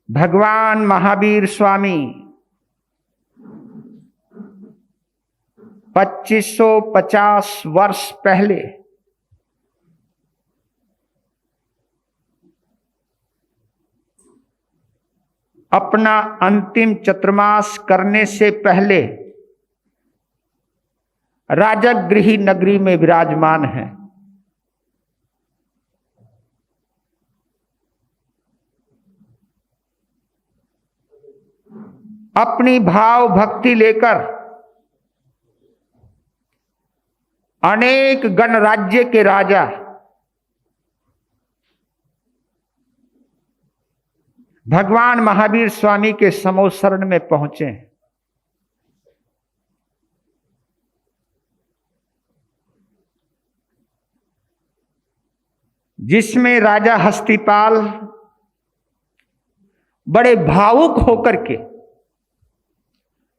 भगवान महावीर स्वामी 2550 वर्ष पहले अपना अंतिम चतुर्मास करने से पहले राजगृह नगरी में विराजमान हैं। अपनी भाव भक्ति लेकर अनेक गणराज्य के राजा भगवान महावीर स्वामी के समो शरण में पहुंचे हैं। जिसमें राजा हस्तिपाल बड़े भावुक होकर के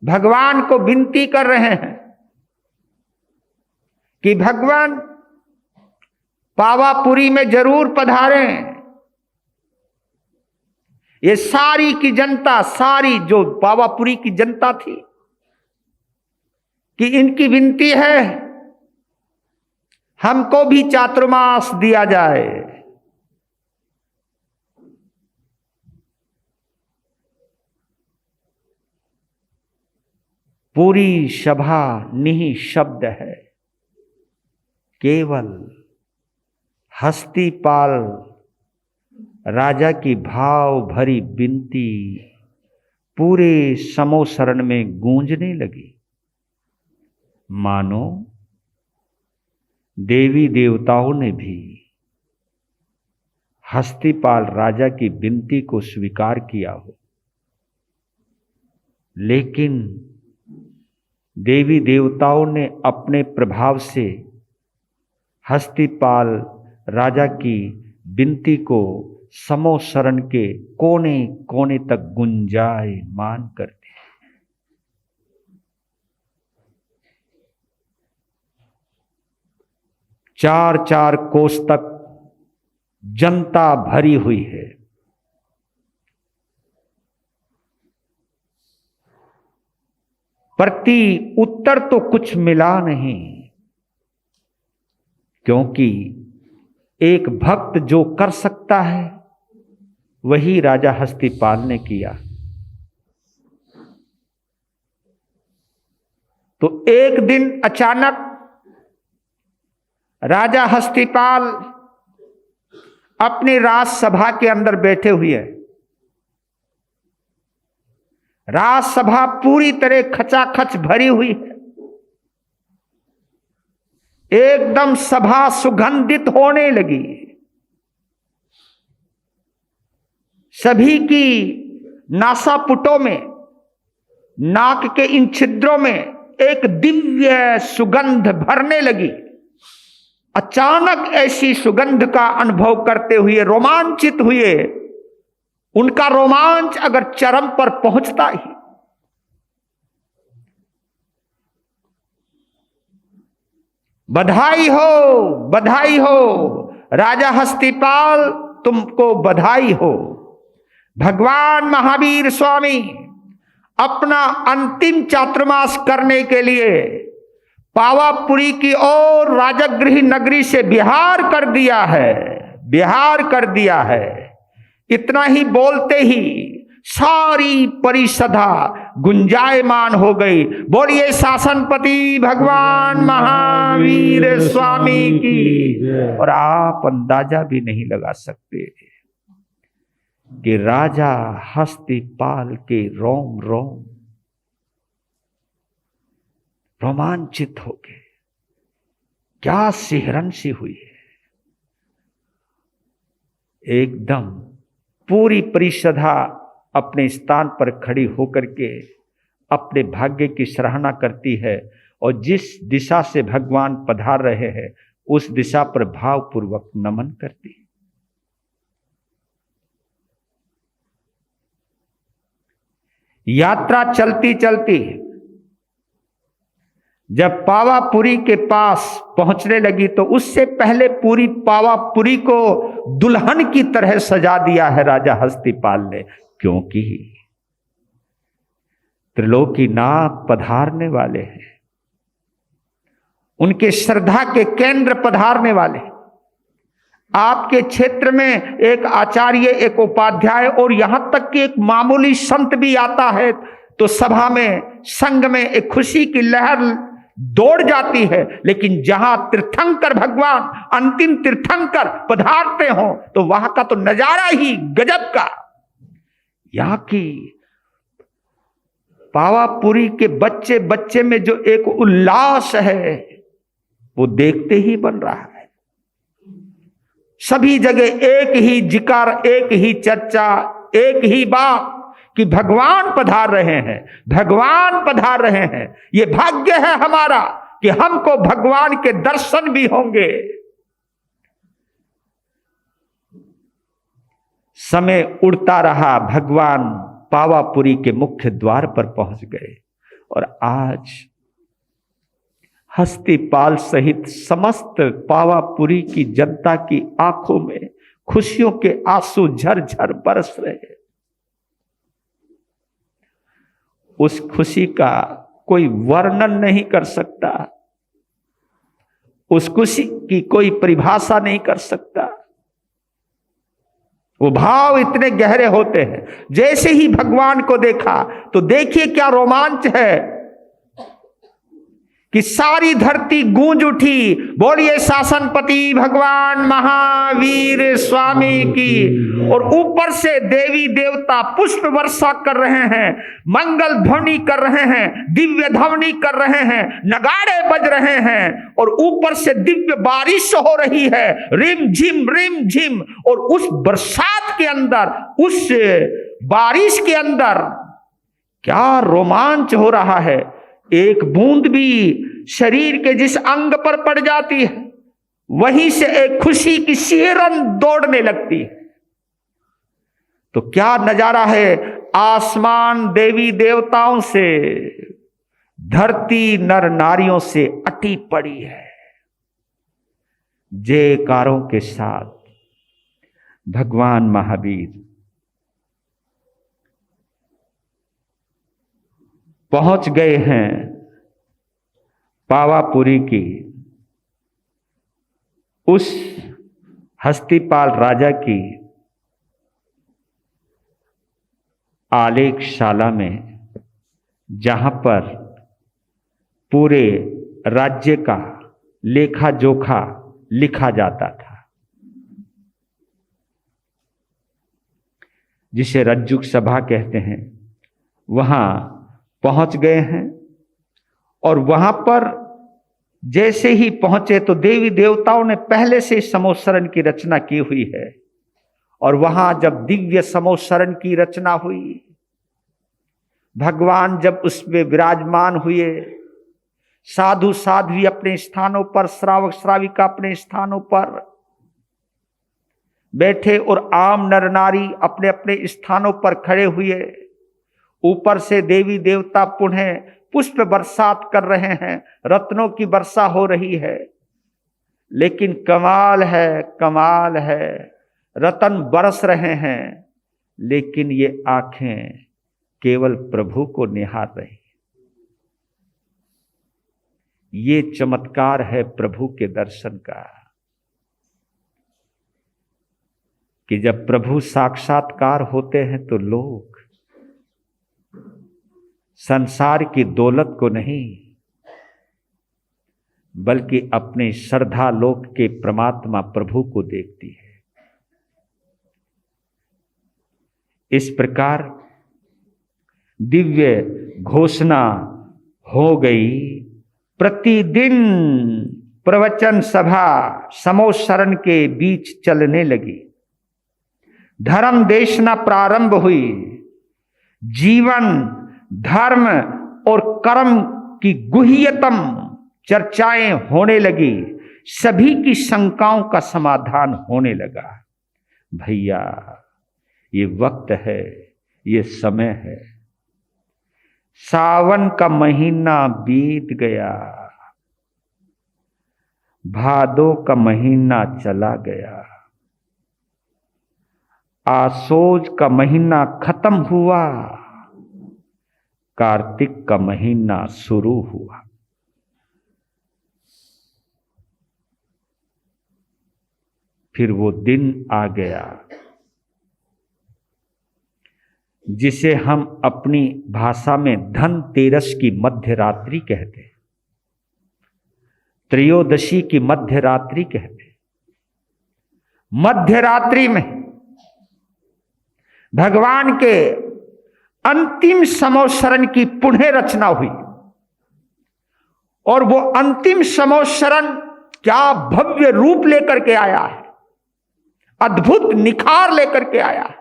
भगवान को विनती कर रहे हैं कि भगवान पावापुरी में जरूर पधारें। ये सारी की जनता, सारी जो पावापुरी की जनता थी, कि इनकी विनती है हमको भी चातुर्मास दिया जाए। पूरी सभा निःशब्द है। केवल हस्तिपाल राजा की भाव भरी विनती पूरे समो शरण में गूंजने लगी। मानो देवी देवताओं ने भी हस्तिपाल राजा की विनती को स्वीकार किया हो, लेकिन देवी देवताओं ने अपने प्रभाव से हस्तिपाल राजा की विनती को समो शरण के कोने कोने तक गुंजायमान कर दिया। चार चार कोस तक जनता भरी हुई है। प्रति उत्तर तो कुछ मिला नहीं, क्योंकि एक भक्त जो कर सकता है वही राजा हस्तिपाल ने किया। तो एक दिन अचानक राजा हस्तिपाल अपनी राजसभा के अंदर बैठे हुए हैं। राजसभा पूरी तरह खचाखच भरी हुई है। एकदम सभा सुगंधित होने लगी। सभी की नासापुटों में, नाक के इन छिद्रों में एक दिव्य सुगंध भरने लगी। अचानक ऐसी सुगंध का अनुभव करते हुए रोमांचित हुए। उनका रोमांच अगर चरम पर पहुंचता ही, बधाई हो, बधाई हो राजा हस्तिपाल, तुमको बधाई हो। भगवान महावीर स्वामी अपना अंतिम चातुर्मास करने के लिए पावापुरी की ओर राजगृह नगरी से बिहार कर दिया है, बिहार कर दिया है। इतना ही बोलते ही सारी परिषदा गुंजायमान हो गई। बोलिए शासनपति भगवान महावीर स्वामी की। और आप अंदाजा भी नहीं लगा सकते कि राजा हस्तिपाल के रोम रोम रोमांचित हो गए। क्या सिहरन सी हुई है। एकदम पूरी परिषदा अपने स्थान पर खड़ी होकर के अपने भाग्य की सराहना करती है और जिस दिशा से भगवान पधार रहे हैं उस दिशा पर भावपूर्वक नमन करती है। यात्रा चलती चलती जब पावापुरी के पास पहुंचने लगी तो उससे पहले पूरी पावापुरी को दुल्हन की तरह सजा दिया है राजा हस्तिपाल ने। क्योंकि त्रिलोकीनाथ पधारने वाले हैं, उनके श्रद्धा के केंद्र पधारने वाले हैं। आपके क्षेत्र में एक आचार्य, एक उपाध्याय और यहां तक कि एक मामूली संत भी आता है तो सभा में, संघ में एक खुशी की लहर दौड़ जाती है। लेकिन जहां तीर्थंकर भगवान, अंतिम तीर्थंकर पधारते हो तो वहां का तो नजारा ही गजब का। यहां की पावापुरी के बच्चे बच्चे में जो एक उल्लास है वो देखते ही बन रहा है। सभी जगह एक ही जिक्र, एक ही चर्चा, एक ही बात कि भगवान पधार रहे हैं, भगवान पधार रहे हैं। ये भाग्य है हमारा कि हमको भगवान के दर्शन भी होंगे। समय उड़ता रहा, भगवान पावापुरी के मुख्य द्वार पर पहुंच गए और आज हस्तिपाल सहित समस्त पावापुरी की जनता की आंखों में खुशियों के आंसू झरझर बरस रहे हैं। उस खुशी का कोई वर्णन नहीं कर सकता, उस खुशी की कोई परिभाषा नहीं कर सकता। वो भाव इतने गहरे होते हैं। जैसे ही भगवान को देखा तो देखिए क्या रोमांच है कि सारी धरती गूंज उठी, बोलिए शासनपति भगवान महावीर स्वामी की। और ऊपर से देवी देवता पुष्प वर्षा कर रहे हैं, मंगल ध्वनि कर रहे हैं, दिव्य ध्वनि कर रहे हैं, नगाड़े बज रहे हैं और ऊपर से दिव्य बारिश हो रही है, रिम झिम। और उस बरसात के अंदर, उस बारिश के अंदर क्या रोमांच हो रहा है। एक बूंद भी शरीर के जिस अंग पर पड़ जाती है वहीं से एक खुशी की सिहरन दौड़ने लगती है। तो क्या नजारा है। आसमान देवी देवताओं से, धरती नर नारियों से अटी पड़ी है। जयकारों के साथ भगवान महावीर पहुंच गए हैं पावापुरी की उस हस्तिपाल राजा की आलेखशाला में, जहां पर पूरे राज्य का लेखा जोखा लिखा जाता था, जिसे रज्जुक सभा कहते हैं। वहां पहुंच गए हैं और वहां पर जैसे ही पहुंचे तो देवी देवताओं ने पहले से समोत्सरण की रचना की हुई है। और वहां जब दिव्य समोत्सरण की रचना हुई, भगवान जब उसमें विराजमान हुए, साधु साध्वी अपने स्थानों पर, श्रावक श्राविका अपने स्थानों पर बैठे और आम नर नारी अपने अपने स्थानों पर खड़े हुए। ऊपर से देवी देवता पुनः पुष्प बरसात कर रहे हैं, रत्नों की वर्षा हो रही है। लेकिन कमाल है, रतन बरस रहे हैं, लेकिन ये आंखें केवल प्रभु को निहार रही। ये चमत्कार है प्रभु के दर्शन का कि जब प्रभु साक्षात्कार होते हैं तो लोग संसार की दौलत को नहीं बल्कि अपने श्रद्धा लोक के परमात्मा प्रभु को देखती है। इस प्रकार दिव्य घोषणा हो गई। प्रतिदिन प्रवचन सभा समोत्सरण के बीच चलने लगी। धर्म देशना प्रारंभ हुई। जीवन, धर्म और कर्म की गुह्यतम चर्चाएं होने लगी। सभी की शंकाओं का समाधान होने लगा। भैया, ये वक्त है, ये समय है। सावन का महीना बीत गया, भादों का महीना चला गया, आसोज का महीना खत्म हुआ, कार्तिक का महीना शुरू हुआ। फिर वो दिन आ गया जिसे हम अपनी भाषा में धनतेरस की मध्य रात्रि कहते हैं, त्रयोदशी की मध्य रात्रि कहते हैं। मध्य रात्रि में भगवान के अंतिम समोत्सरण की पुनः रचना हुई, और वो अंतिम समोत्सरण क्या भव्य रूप लेकर के आया है, अद्भुत निखार लेकर के आया है।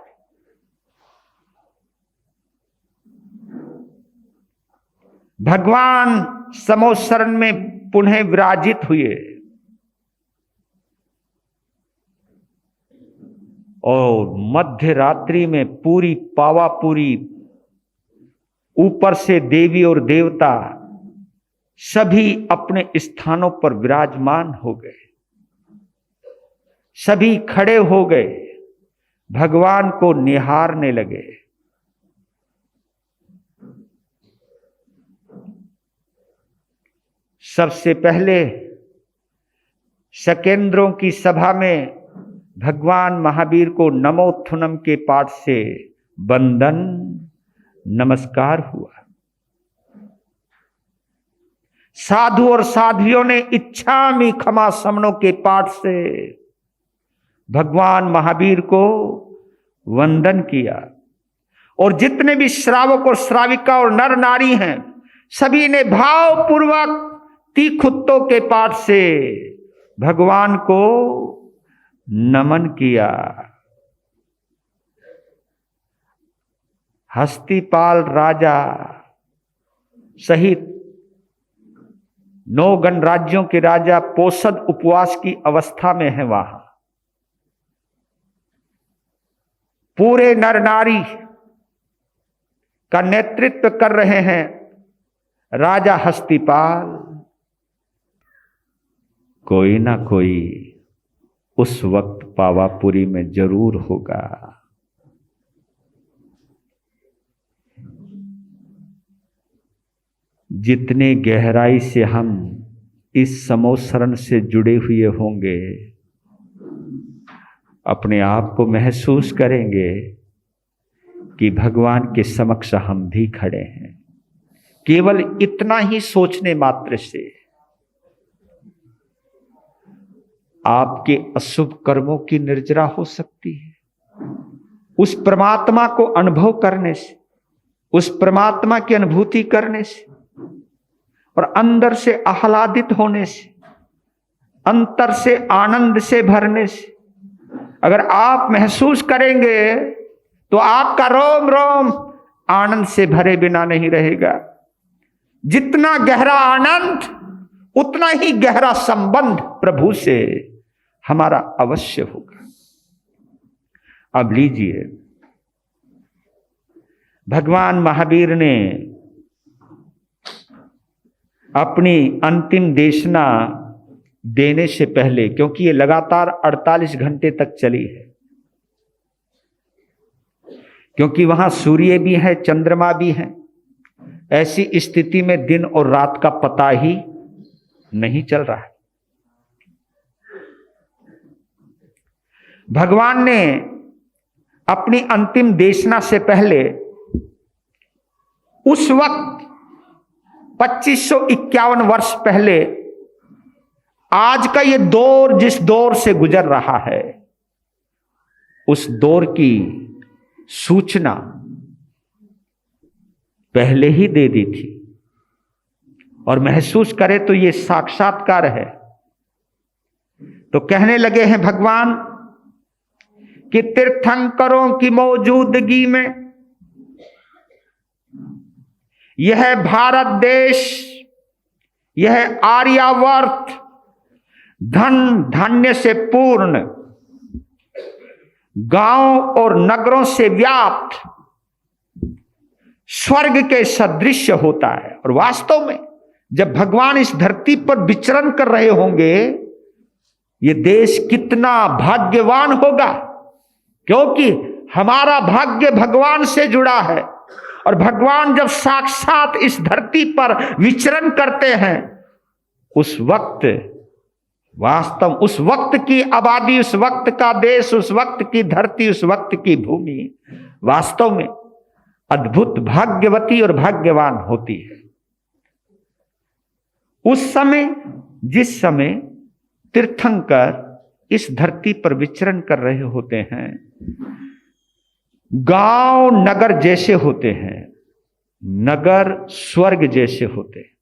भगवान समोत्सरण में पुनः विराजित हुए और मध्य रात्रि में पूरी पावापुरी, ऊपर से देवी और देवता सभी अपने स्थानों पर विराजमान हो गए, सभी खड़े हो गए, भगवान को निहारने लगे। सबसे पहले शकेंद्रों की सभा में भगवान महावीर को नमोत्थुनम के पाठ से वंदन नमस्कार हुआ। साधु और साध्वियों ने इच्छामि क्षमा समनों के पाठ से भगवान महावीर को वंदन किया, और जितने भी श्रावक और श्राविका और नर नारी हैं सभी ने भावपूर्वक तीखुत्तों के पाठ से भगवान को नमन किया। हस्तिपाल राजा सहित 9 गणराज्यों के राजा पोषद उपवास की अवस्था में है। वहां पूरे नर नारी का नेतृत्व कर रहे हैं राजा हस्तिपाल। कोई ना कोई उस वक्त पावापुरी में जरूर होगा। जितने गहराई से हम इस समोत्सरण से जुड़े हुए होंगे, अपने आप को महसूस करेंगे कि भगवान के समक्ष हम भी खड़े हैं। केवल इतना ही सोचने मात्र से आपके अशुभ कर्मों की निर्जरा हो सकती है। उस परमात्मा को अनुभव करने से, उस परमात्मा की अनुभूति करने से और अंदर से आह्लादित होने से, अंतर से आनंद से भरने से अगर आप महसूस करेंगे तो आपका रोम रोम आनंद से भरे बिना नहीं रहेगा। जितना गहरा आनंद उतना ही गहरा संबंध प्रभु से हमारा अवश्य होगा। अब लीजिए, भगवान महावीर ने अपनी अंतिम देशना देने से पहले, क्योंकि ये लगातार 48 घंटे तक चली है, क्योंकि वहां सूर्य भी है, चंद्रमा भी है, ऐसी स्थिति में दिन और रात का पता ही नहीं चल रहा है। भगवान ने अपनी अंतिम देशना से पहले उस वक्त 2551 वर्ष पहले आज का ये दौर जिस दौर से गुजर रहा है, उस दौर की सूचना पहले ही दे दी थी। और महसूस करे तो ये साक्षात्कार है। तो कहने लगे हैं भगवान कि तीर्थंकरों की मौजूदगी में यह भारत देश, यह आर्यावर्त धन धान्य से पूर्ण, गांव और नगरों से व्याप्त स्वर्ग के सदृश होता है। और वास्तव में जब भगवान इस धरती पर विचरण कर रहे होंगे, ये देश कितना भाग्यवान होगा, क्योंकि हमारा भाग्य भगवान से जुड़ा है, और भगवान जब साक्षात इस धरती पर विचरण करते हैं, उस वक्त वास्तव, उस वक्त की आबादी, उस वक्त का देश, उस वक्त की धरती, उस वक्त की भूमि वास्तव में अद्भुत भाग्यवती और भाग्यवान होती है। उस समय, जिस समय तीर्थंकर इस धरती पर विचरण कर रहे होते हैं, गांव नगर जैसे होते हैं, नगर स्वर्ग जैसे होते हैं।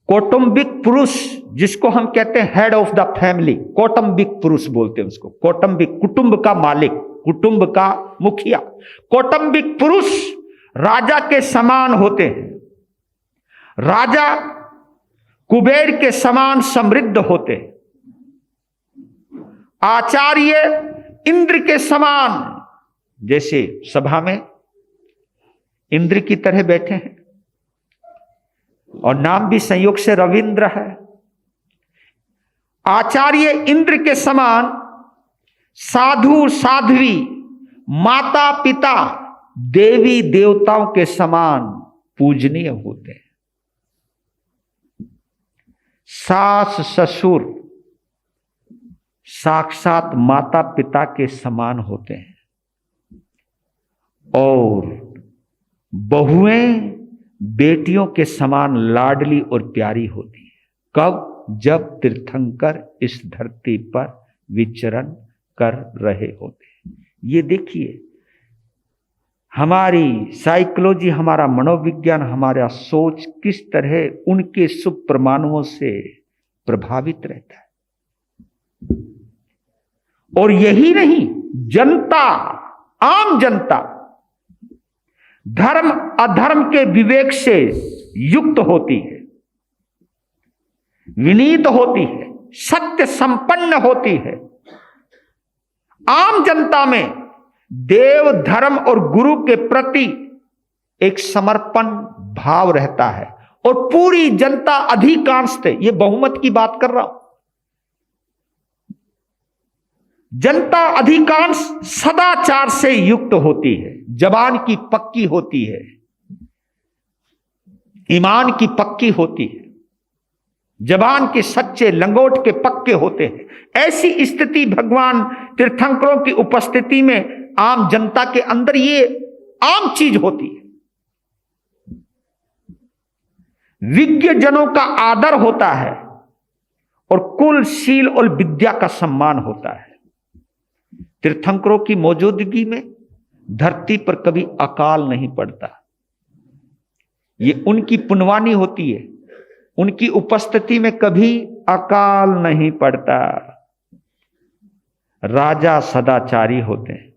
कौटुंबिक पुरुष, जिसको हम कहते हैं हेड ऑफ द फैमिली, कौटुंबिक पुरुष बोलते हैं उसको, कौटुंबिक, कुटुंब का मालिक, कुटुंब का मुखिया। कौटुंबिक पुरुष राजा के समान होते हैं। राजा कुबेर के समान समृद्ध होते हैं। आचार्य इंद्र के समान, जैसे सभा में इंद्र की तरह बैठे हैं, और नाम भी संयोग से रविंद्र है। आचार्य इंद्र के समान, साधु साध्वी, माता पिता, देवी देवताओं के समान पूजनीय होते हैं। सास ससुर साक्षात माता पिता के समान होते हैं, और बहुएं बेटियों के समान लाडली और प्यारी होती है। कब? जब तीर्थंकर इस धरती पर विचरण कर रहे होते हैं। ये देखिए, हमारी साइकोलॉजी, हमारा मनोविज्ञान, हमारा सोच किस तरह उनके शुभ प्रमाणों से प्रभावित रहता है। और यही नहीं, जनता, आम जनता धर्म अधर्म के विवेक से युक्त होती है, विनीत होती है, सत्य संपन्न होती है। आम जनता में देव, धर्म और गुरु के प्रति एक समर्पण भाव रहता है, और पूरी जनता अधिकांशतः, ये बहुमत की बात कर रहा हूं, जनता अधिकांश सदाचार से युक्त होती है, जबान की पक्की होती है, ईमान की पक्की होती है, जबान के सच्चे, लंगोट के पक्के होते हैं। ऐसी स्थिति भगवान तीर्थंकरों की उपस्थिति में आम जनता के अंदर ये आम चीज होती है। विज्ञ जनों का आदर होता है, और कुल, शील और विद्या का सम्मान होता है। तीर्थंकरों की मौजूदगी में धरती पर कभी अकाल नहीं पड़ता। ये उनकी पुण्यवानी होती है, उनकी उपस्थिति में कभी अकाल नहीं पड़ता। राजा सदाचारी होते हैं।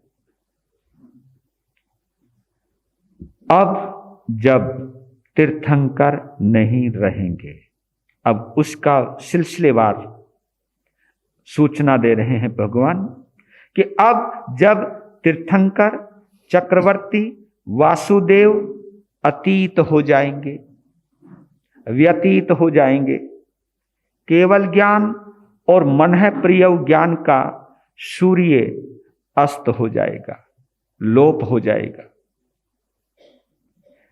अब जब तीर्थंकर नहीं रहेंगे, अब उसका सिलसिलेवार सूचना दे रहे हैं भगवान कि अब जब तीर्थंकर, चक्रवर्ती, वासुदेव अतीत हो जाएंगे, व्यतीत हो जाएंगे, केवल ज्ञान और मनः प्रिय ज्ञान का सूर्य अस्त हो जाएगा, लोप हो जाएगा।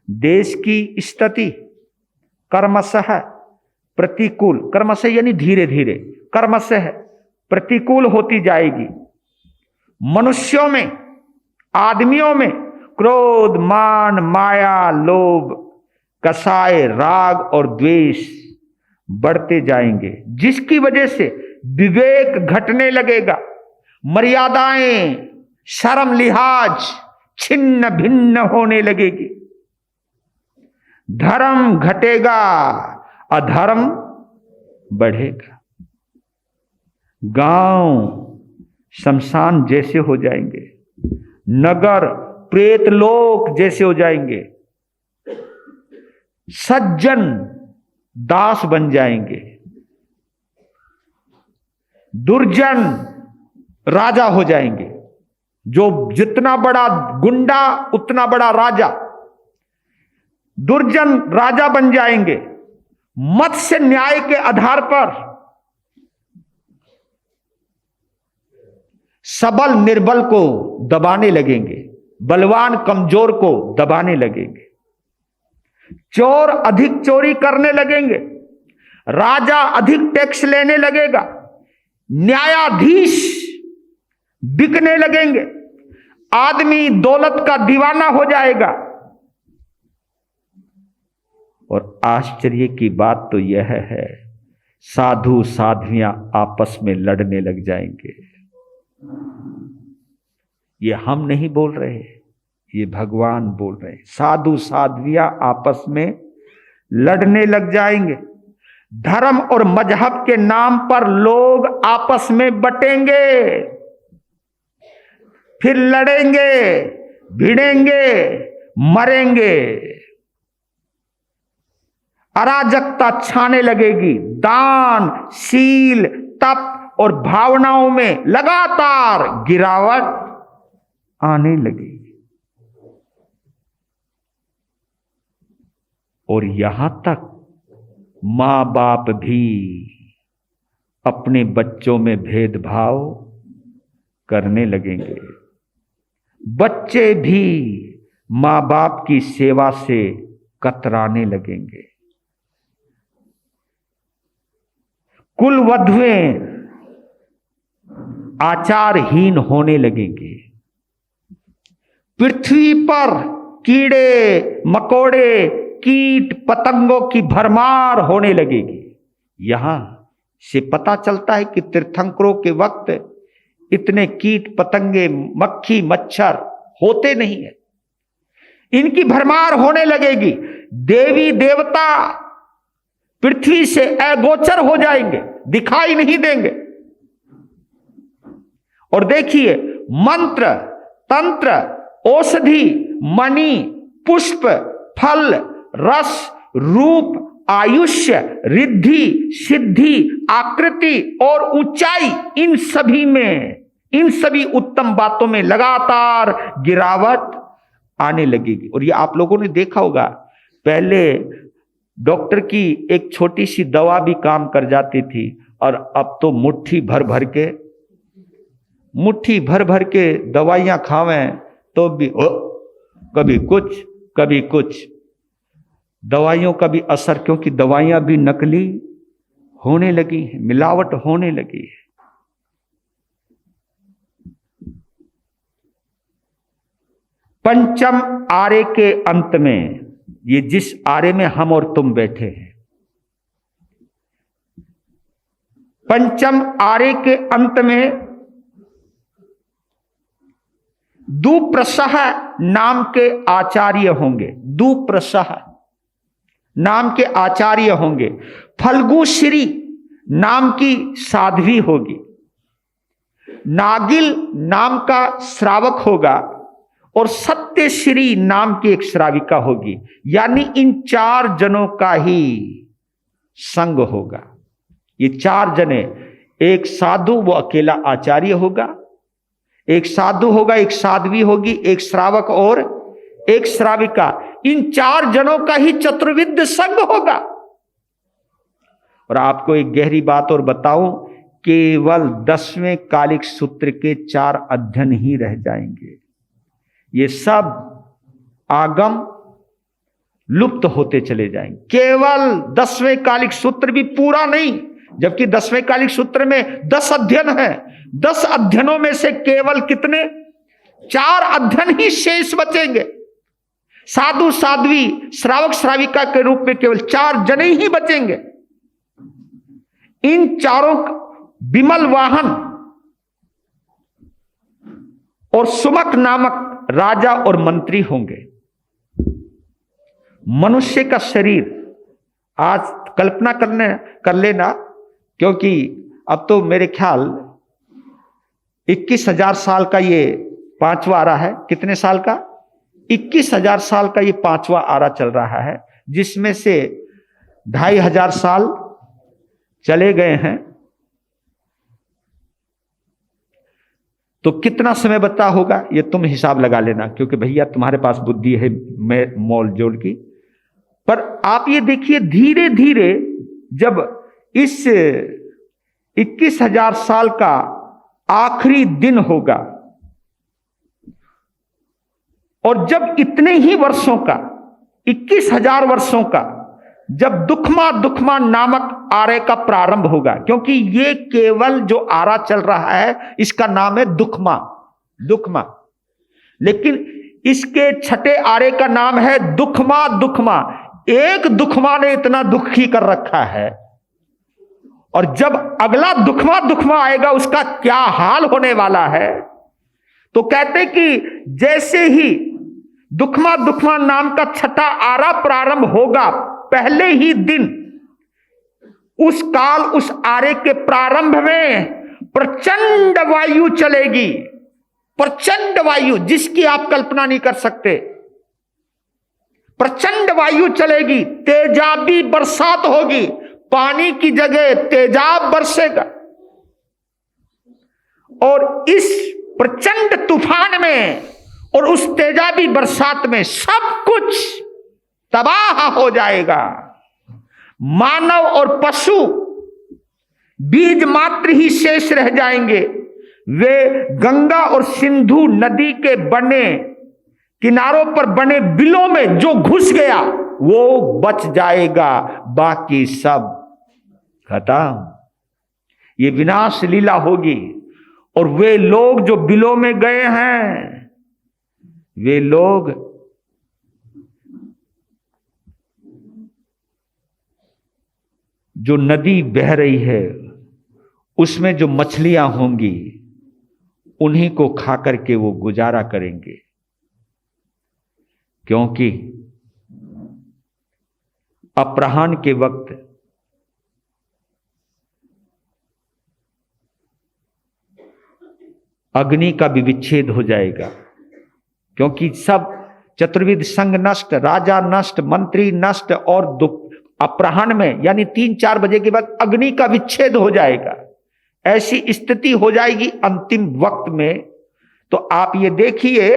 देश की स्थिति कर्मशः प्रतिकूल, कर्मशः यानी धीरे धीरे, कर्मशः प्रतिकूल होती जाएगी। मनुष्यों में, आदमियों में क्रोध, मान, माया, लोभ, कसाय, राग और द्वेष बढ़ते जाएंगे, जिसकी वजह से विवेक घटने लगेगा, मर्यादाएं, शर्म लिहाज छिन्न भिन्न होने लगेगी, धर्म घटेगा, अधर्म बढ़ेगा, गांव शमशान जैसे हो जाएंगे, नगर प्रेत लोक जैसे हो जाएंगे, सज्जन दास बन जाएंगे, दुर्जन राजा हो जाएंगे। जो जितना बड़ा गुंडा उतना बड़ा राजा, दुर्जन राजा बन जाएंगे। मत्स्य न्याय के आधार पर सबल निर्बल को दबाने लगेंगे, बलवान कमजोर को दबाने लगेंगे, चोर अधिक चोरी करने लगेंगे, राजा अधिक टैक्स लेने लगेगा, न्यायाधीश बिकने लगेंगे, आदमी दौलत का दीवाना हो जाएगा। और आश्चर्य की बात तो यह है, साधु साध्वियां आपस में लड़ने लग जाएंगे। ये हम नहीं बोल रहे, ये भगवान बोल रहे हैं। साधु साध्वियां आपस में लड़ने लग जाएंगे। धर्म और मजहब के नाम पर लोग आपस में बटेंगे, फिर लड़ेंगे, भिड़ेंगे, मरेंगे। अराजकता छाने लगेगी। दान, शील, तप और भावनाओं में लगातार गिरावट आने लगेगी। और यहां तक मां बाप भी अपने बच्चों में भेदभाव करने लगेंगे। बच्चे भी मां बाप की सेवा से कतराने लगेंगे। कुल वधुएं आचारहीन होने लगेंगे। पृथ्वी पर कीड़े मकोड़े, कीट पतंगों की भरमार होने लगेगी। यहां से पता चलता है कि तीर्थंकरों के वक्त इतने कीट पतंगे, मक्खी मच्छर होते नहीं है। इनकी भरमार होने लगेगी। देवी देवता पृथ्वी से अगोचर हो जाएंगे, दिखाई नहीं देंगे। और देखिए, मंत्र, तंत्र, औषधि, मणि, पुष्प, फल, रस, रूप, आयुष्य, रिद्धि, सिद्धि, आकृति और ऊंचाई, इन सभी में, इन सभी उत्तम बातों में लगातार गिरावट आने लगेगी। और ये आप लोगों ने देखा होगा, पहले डॉक्टर की एक छोटी सी दवा भी काम कर जाती थी, और अब तो मुट्ठी भर भर के दवाइयां खावें तो भी कभी कुछ कभी कुछ। दवाइयों का भी असर, क्योंकि दवाइयां भी नकली होने लगी हैं, मिलावट होने लगी है। पंचम आरे के अंत में, ये जिस आरे में हम और तुम बैठे हैं, पंचम आरे के अंत में दुप्रसह नाम के आचार्य होंगे। दुप्रसह नाम के आचार्य होंगे। फल्गुश्री नाम की साध्वी होगी। नागिल नाम का श्रावक होगा और सत्यश्री नाम की एक श्राविका होगी। यानी इन 4 जनों का ही संग होगा। ये 4 जने, एक साधु वो अकेला आचार्य होगा, एक साधु होगा, एक साध्वी होगी, एक श्रावक और एक श्राविका। इन 4 जनों का ही चतुर्विद संग होगा। और आपको एक गहरी बात और बताऊं, केवल 10वें कालिक सूत्र के 4 अध्ययन ही रह जाएंगे। ये सब आगम लुप्त होते चले जाएंगे। केवल 10वें कालिक सूत्र भी पूरा नहीं, जबकि 10वें कालिक सूत्र में 10 अध्ययन है। 10 अध्ययनों में से केवल कितने? 4 अध्ययन ही शेष बचेंगे। साधु साध्वी, श्रावक श्राविका के रूप में केवल 4 जने ही बचेंगे। इन चारों विमल वाहन और सुमक नामक राजा और मंत्री होंगे। मनुष्य का शरीर, आज कल्पना कर लेना, क्योंकि अब तो मेरे ख्याल 21,000 साल का ये 5वां आरा है। कितने साल का? 21,000 साल का ये 5वां आरा चल रहा है, जिसमें से 2,500 साल चले गए हैं। तो कितना समय बचा होगा ये तुम हिसाब लगा लेना, क्योंकि भैया तुम्हारे पास बुद्धि है मैं मोल जोड़ की। पर आप ये देखिए, धीरे धीरे जब इस 21,000 साल का आखिरी दिन होगा। और जब इतने ही वर्षों का, 21,000 वर्षों का, जब दुखमा नामक आरे का प्रारंभ होगा, क्योंकि ये केवल जो आरा चल रहा है इसका नाम है दुखमा, लेकिन इसके छठे आरे का नाम है दुखमा। एक दुखमा ने इतना दुखी कर रखा है, और जब अगला दुखमा आएगा उसका क्या हाल होने वाला है। तो कहते कि जैसे ही दुखमा नाम का छठा आरा प्रारंभ होगा, पहले ही दिन उस आरे के प्रारंभ में प्रचंड वायु चलेगी, प्रचंड वायु जिसकी आप कल्पना नहीं कर सकते। प्रचंड वायु चलेगी, तेजाबी बरसात होगी, पानी की जगह तेजाब बरसेगा, और इस प्रचंड तूफान में और उस तेजाबी बरसात में सब कुछ तबाह हो जाएगा। मानव और पशु बीज मात्र ही शेष रह जाएंगे। वे गंगा और सिंधु नदी के बने किनारों पर बने बिलों में जो घुस गया वो बच जाएगा, बाकी सब खत्म। ये विनाश लीला होगी। और वे लोग जो बिलों में गए हैं, वे लोग जो नदी बह रही है उसमें जो मछलियां होंगी उन्हीं को खा करके वो गुजारा करेंगे, क्योंकि अपराह्न के वक्त अग्नि का भी विच्छेद हो जाएगा, क्योंकि सब चतुर्विध संघ नष्ट, राजा नष्ट, मंत्री नष्ट, और अपराह्न में यानी 3-4 बजे के बाद अग्नि का विच्छेद हो जाएगा। ऐसी स्थिति हो जाएगी अंतिम वक्त में। तो आप ये देखिए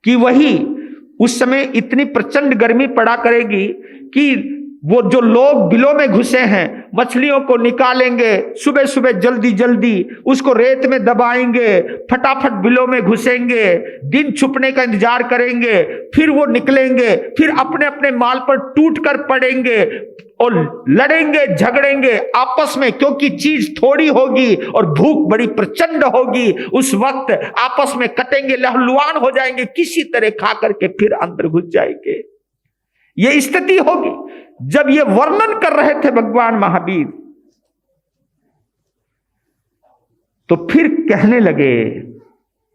कि वही उस समय इतनी प्रचंड गर्मी पड़ा करेगी कि वो जो लोग बिलों में घुसे हैं मछलियों को निकालेंगे, सुबह सुबह जल्दी जल्दी उसको रेत में दबाएंगे, फटाफट बिलों में घुसेंगे, दिन छुपने का इंतजार करेंगे, फिर वो निकलेंगे, फिर अपने अपने माल पर टूट कर पड़ेंगे और लड़ेंगे झगड़ेंगे आपस में, क्योंकि चीज थोड़ी होगी और भूख बड़ी प्रचंड होगी। उस वक्त आपस में कटेंगे, लहलुहान हो जाएंगे, किसी तरह खा करके फिर अंदर घुस जाएंगे। ये स्थिति होगी। जब ये वर्णन कर रहे थे भगवान महावीर, तो फिर कहने लगे,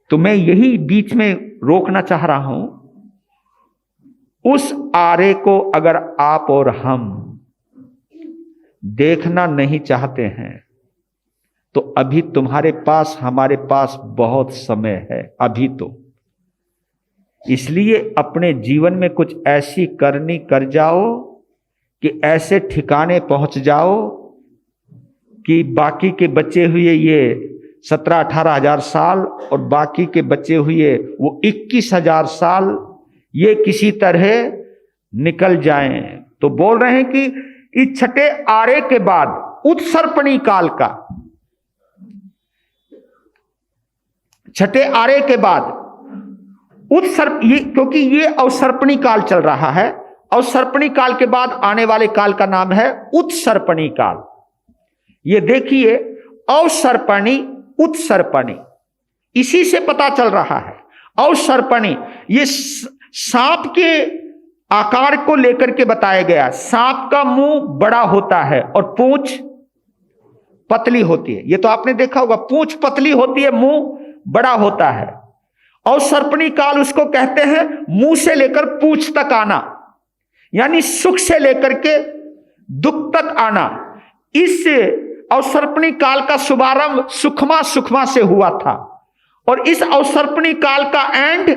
तो मैं यही बीच में रोकना चाह रहा हूं, उस आरे को अगर आप और हम देखना नहीं चाहते हैं तो अभी तुम्हारे पास, हमारे पास बहुत समय है अभी तो। इसलिए अपने जीवन में कुछ ऐसी करनी कर जाओ कि ऐसे ठिकाने पहुंच जाओ कि बाकी के बचे हुए ये 17-18 हजार साल और बाकी के बचे हुए वो 21,000 साल ये किसी तरह निकल जाएं। तो बोल रहे हैं कि इस छठे आरे के बाद उत्सर्पणी काल का, छठे आरे के बाद क्योंकि ये अवसर्पणी काल चल रहा है, अवसर्पणी काल के बाद आने वाले काल का नाम है उत्सर्पणी काल। ये देखिए, अवसर्पणी उत्सर्पणी इसी से पता चल रहा है। अवसर्पणी ये सांप के आकार को लेकर के बताया गया। सांप का मुंह बड़ा होता है और पूंछ पतली होती है। ये तो आपने देखा होगा, पूंछ पतली होती है, मुंह बड़ा होता है। अवसर्पणी काल उसको कहते हैं मुंह से लेकर पूंछ तक आना, यानी सुख से लेकर के दुख तक आना। इस अवसर्पणी काल का शुभारंभ सुखमा से हुआ था और इस अवसर्पणी काल का एंड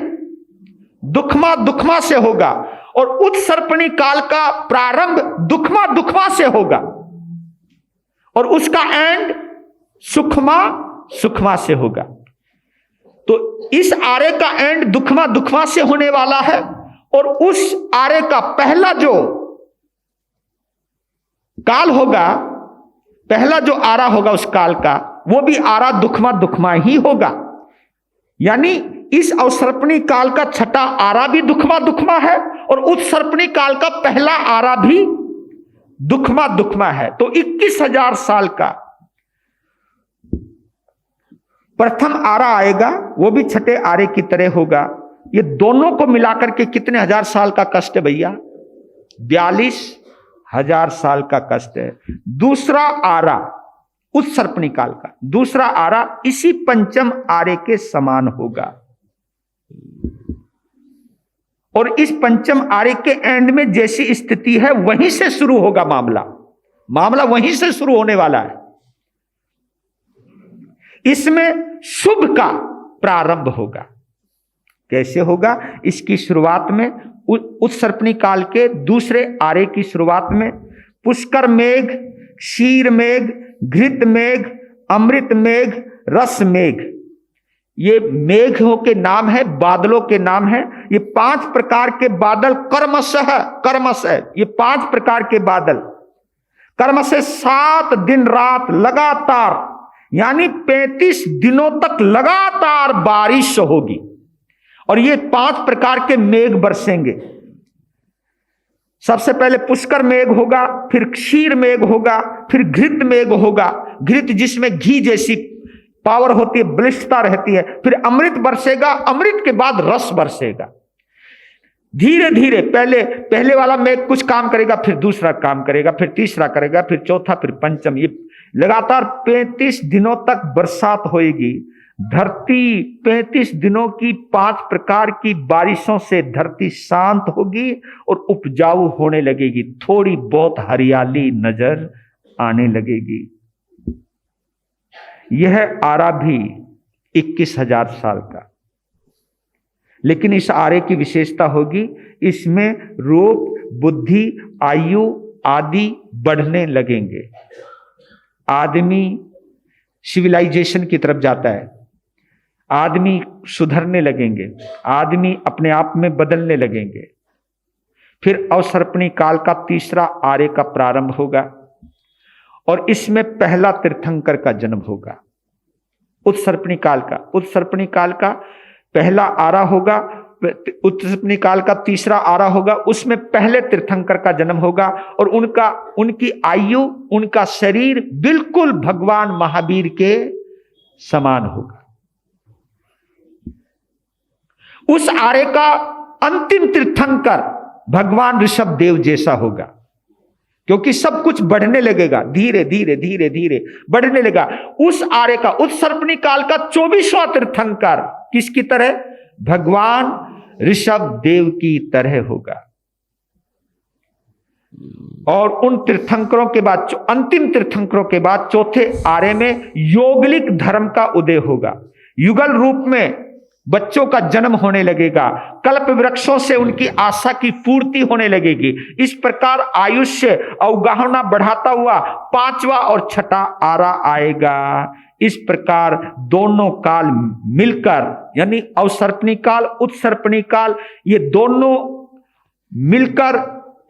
दुखमा से होगा और उत्सर्पणी काल का प्रारंभ दुखमा से होगा और उसका एंड सुखमा से होगा। तो इस आरे का एंड दुखमा से होने वाला है और उस आरे का पहला जो काल होगा, पहला जो आरा होगा उस काल का, वो भी आरा दुखमा दुखमा ही होगा। यानी इस अवसर्पणी काल का छठा आरा भी दुखमा दुखमा है और उत्सर्पणी काल का पहला आरा भी दुखमा दुखमा है। तो 21,000 साल का प्रथम आरा आएगा, वो भी छठे आरे की तरह होगा। ये दोनों को मिलाकर के कितने हजार साल का कष्ट है भैया? 42,000 साल का कष्ट है। दूसरा आरा उत्सर्पणी काल का दूसरा आरा इसी पंचम आरे के समान होगा और इस पंचम आरे के एंड में जैसी स्थिति है वहीं से शुरू होगा मामला वहीं से शुरू होने वाला है। इसमें शुभ का प्रारंभ होगा। कैसे होगा? इसकी शुरुआत में उत्सर्पणी काल के दूसरे आरे की शुरुआत में पुष्कर मेघ, क्षीर मेघ, घृत मेघ, अमृत मेघ, रस मेघ, ये मेघों के नाम है, बादलों के नाम है। ये 5 प्रकार के बादल कर्मशः ये 5 प्रकार के बादल कर्मशः 7 दिन रात लगातार, यानी 35 दिनों तक लगातार बारिश होगी और ये 5 प्रकार के मेघ बरसेंगे। सबसे पहले पुष्कर मेघ होगा, फिर क्षीर मेघ होगा, फिर घृत मेघ होगा, घृत जिसमें घी जैसी पावर होती है, बलिष्ठता रहती है। फिर अमृत बरसेगा, अमृत के बाद रस बरसेगा। धीरे धीरे पहले वाला मेघ कुछ काम करेगा, फिर दूसरा काम करेगा, फिर तीसरा करेगा, फिर चौथा, फिर पंचम। ये लगातार 35 दिनों तक बरसात होएगी। धरती 35 दिनों की 5 प्रकार की बारिशों से धरती शांत होगी और उपजाऊ होने लगेगी। थोड़ी बहुत हरियाली नजर आने लगेगी। यह आरा भी 21,000 साल का, लेकिन इस आरे की विशेषता होगी, इसमें रूप, बुद्धि, आयु आदि बढ़ने लगेंगे। आदमी सिविलाइजेशन की तरफ जाता है, आदमी सुधरने लगेंगे, आदमी अपने आप में बदलने लगेंगे। फिर अवसर्पणी काल का तीसरा आरे का प्रारंभ होगा और इसमें पहला तीर्थंकर का जन्म होगा। उत्सर्पणी काल का पहला आरा होगा, उत्सर्पणी काल का तीसरा आरा होगा, उसमें पहले तीर्थंकर का जन्म होगा और उनकी आयु, उनका शरीर बिल्कुल भगवान महावीर के समान होगा। उस आरे का अंतिम तीर्थंकर भगवान ऋषभ देव जैसा होगा, क्योंकि सब कुछ बढ़ने लगेगा, धीरे धीरे धीरे धीरे बढ़ने लगेगा। उस आरे का उत्सर्पणी काल का 24वां तीर्थंकर किसकी तरह? भगवान ऋषभ देव की तरह होगा। और उन तीर्थंकरों के बाद, अंतिम तीर्थंकरों के बाद चौथे आरे में यौगलिक धर्म का उदय होगा। युगल रूप में बच्चों का जन्म होने लगेगा, कल्प वृक्षों से उनकी आशा की पूर्ति होने लगेगी। इस प्रकार आयुष्य अवगाहना बढ़ाता हुआ 5वां और छठा आरा आएगा। इस प्रकार दोनों काल मिलकर, यानी अवसर्पणी काल, उत्सर्पणी काल, ये दोनों मिलकर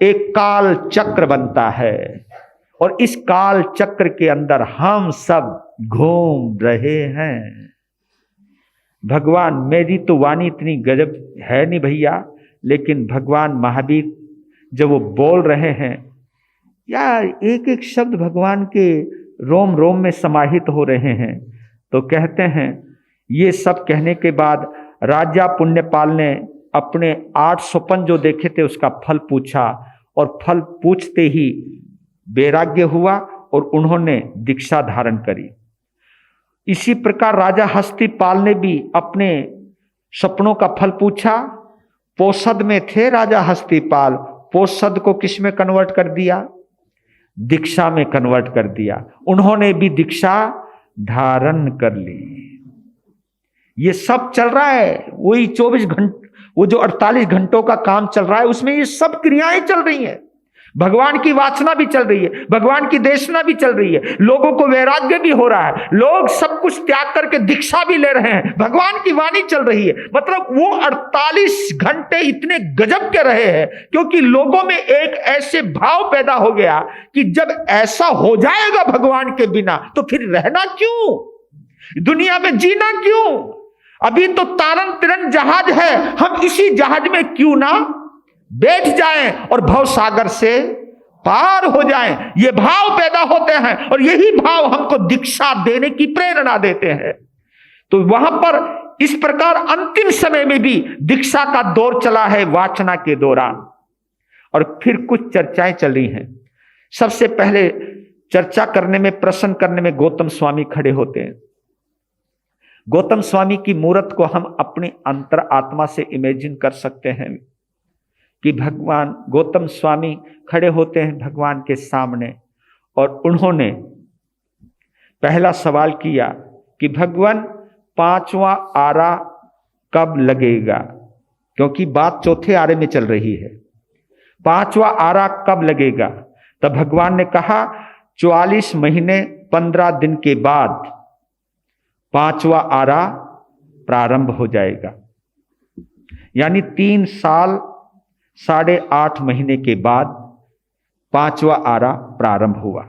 एक काल चक्र बनता है और इस काल चक्र के अंदर हम सब घूम रहे हैं। भगवान, मेरी तो वाणी इतनी गजब है नहीं भैया, लेकिन भगवान महावीर जब वो बोल रहे हैं यार, एक एक शब्द भगवान के रोम रोम में समाहित हो रहे हैं। तो कहते हैं, ये सब कहने के बाद राजा पुण्यपाल ने अपने 8 स्वप्न जो देखे थे उसका फल पूछा और फल पूछते ही वैराग्य हुआ और उन्होंने दीक्षा धारण करी। इसी प्रकार राजा हस्तिपाल ने भी अपने सपनों का फल पूछा। पोषद में थे राजा हस्तिपाल, पोषद को किस में कन्वर्ट कर दिया? दीक्षा में कन्वर्ट कर दिया। उन्होंने भी दीक्षा धारण कर ली। ये सब चल रहा है, वही 24 घंटे, वो जो 48 घंटों का काम चल रहा है उसमें ये सब क्रियाएं चल रही हैं। भगवान की वासना भी चल रही है, भगवान की देशना भी चल रही है, लोगों को वैराग्य भी हो रहा है, लोग सब कुछ त्याग करके दीक्षा भी ले रहे हैं, भगवान की वाणी चल रही है। मतलब वो 48 घंटे इतने गजब के रहे हैं, क्योंकि लोगों में एक ऐसे भाव पैदा हो गया कि जब ऐसा हो जाएगा भगवान के बिना तो फिर रहना क्यों, दुनिया में जीना क्यों। अभी तो तारन तिरन जहाज है, हम इसी जहाज में क्यों ना बैठ जाएं और भव सागर से पार हो जाएं। ये भाव पैदा होते हैं और यही भाव हमको दीक्षा देने की प्रेरणा देते हैं। तो वहां पर इस प्रकार अंतिम समय में भी दीक्षा का दौर चला है वाचना के दौरान, और फिर कुछ चर्चाएं चली हैं। सबसे पहले चर्चा करने में, प्रश्न करने में गौतम स्वामी खड़े होते हैं। गौतम स्वामी की मूर्त को हम अपनी अंतर आत्मा से इमेजिन कर सकते हैं कि भगवान गौतम स्वामी खड़े होते हैं भगवान के सामने, और उन्होंने पहला सवाल किया कि भगवान 5वां आरा कब लगेगा, क्योंकि बात चौथे आरे में चल रही है। 5वां आरा कब लगेगा? तब भगवान ने कहा 44 महीने 15 दिन के बाद 5वां आरा प्रारंभ हो जाएगा। यानी 3 साल 8.5 महीने के बाद 5वां आरा प्रारंभ हुआ।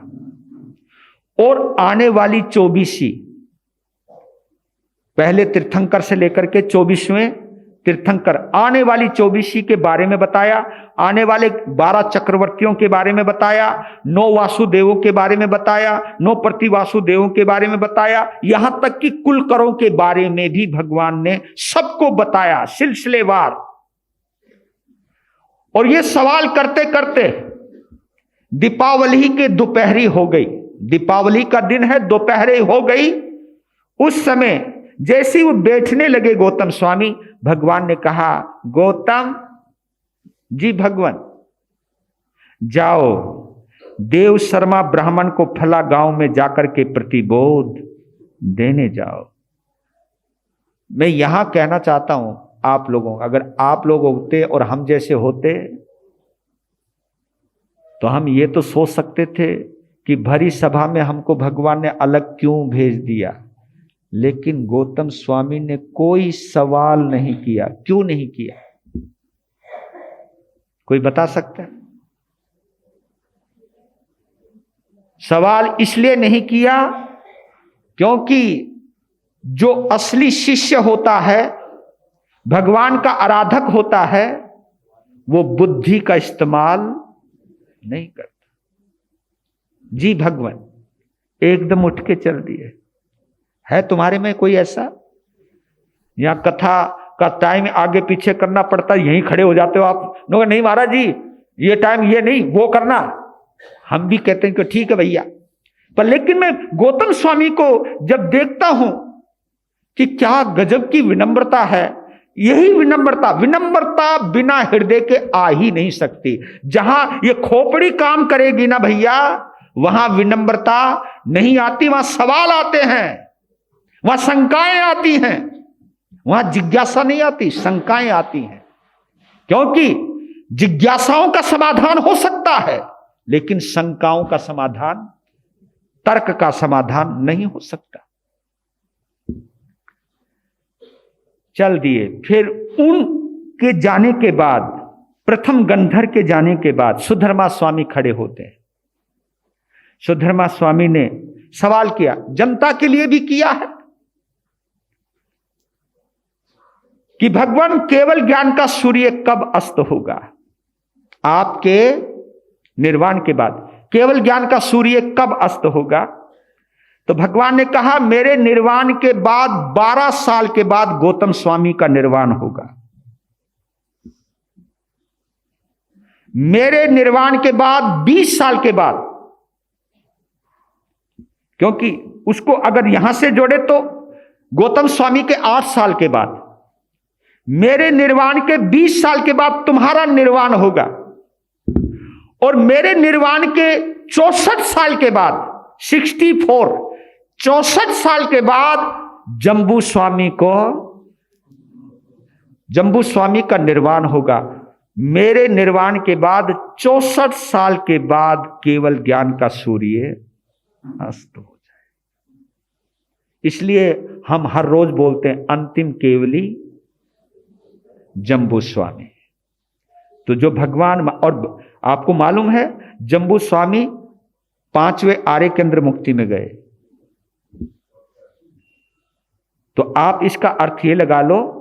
और आने वाली 24वीं, पहले तीर्थंकर से लेकर के 24वें तीर्थंकर, आने वाली 24वीं के बारे में बताया, आने वाले 12 चक्रवर्तियों के बारे में बताया, 9 वासुदेवों के बारे में बताया, 9 प्रतिवासुदेवों के बारे में बताया, यहां तक कि कुलकरों के बारे में भी भगवान ने सबको बताया सिलसिलेवार। और ये सवाल करते करते दीपावली के दोपहरी हो गई, दीपावली का दिन है, दोपहरी हो गई। उस समय जैसे वो बैठने लगे गौतम स्वामी, भगवान ने कहा गौतम जी, भगवान जाओ देव शर्मा ब्राह्मण को फला गांव में जाकर के प्रतिबोध देने जाओ। मैं यहां कहना चाहता हूं आप लोगों, अगर आप लोग होते और हम जैसे होते तो हम ये तो सोच सकते थे कि भरी सभा में हमको भगवान ने अलग क्यों भेज दिया, लेकिन गौतम स्वामी ने कोई सवाल नहीं किया। क्यों नहीं किया, कोई बता सकता है? सवाल इसलिए नहीं किया क्योंकि जो असली शिष्य होता है, भगवान का आराधक होता है, वो बुद्धि का इस्तेमाल नहीं करता। जी भगवान एकदम उठ के चल दिए। है तुम्हारे में कोई ऐसा? यहां कथा का टाइम आगे पीछे करना पड़ता है, यहीं खड़े हो जाते हो आप लोग, नहीं महाराज जी ये टाइम ये नहीं, वो करना। हम भी कहते हैं कि ठीक है भैया, पर लेकिन मैं गौतम स्वामी को जब देखता हूं कि क्या गजब की विनम्रता है, यही विनम्रता बिना हृदय के आ ही नहीं सकती। जहां ये खोपड़ी काम करेगी ना भैया, वहां विनम्रता नहीं आती, वहां सवाल आते हैं, वहां शंकाएं आती हैं, वहां जिज्ञासा नहीं आती, शंकाएं आती हैं। क्योंकि जिज्ञासाओं का समाधान हो सकता है, लेकिन शंकाओं का समाधान, तर्क का समाधान नहीं हो सकता। चल दिए। फिर उनके जाने के बाद, प्रथम गंधर के जाने के बाद सुधर्मा स्वामी खड़े होते हैं। सुधर्मा स्वामी ने सवाल किया, जनता के लिए भी किया है, कि भगवान केवल ज्ञान का सूर्य कब अस्त होगा? आपके निर्वाण के बाद केवल ज्ञान का सूर्य कब अस्त होगा? तो भगवान ने कहा मेरे निर्वाण के बाद 12 साल के बाद गौतम स्वामी का निर्वाण होगा। मेरे निर्वाण के बाद 20 साल के बाद, क्योंकि उसको अगर यहां से जोड़े तो गौतम स्वामी के 8 साल के बाद, मेरे निर्वाण के 20 साल के बाद तुम्हारा निर्वाण होगा, और मेरे निर्वाण के 64 साल के बाद 64 साल के बाद जम्बू स्वामी का निर्वाण होगा। मेरे निर्वाण के बाद 64 साल के बाद केवल ज्ञान का सूर्य अस्त हो जाए। इसलिए हम हर रोज बोलते हैं अंतिम केवली जम्बू स्वामी। तो जो भगवान, और आपको मालूम है जम्बू स्वामी 5वें आर्य केंद्र मुक्ति में गए। तो आप इसका अर्थ ये लगा लो,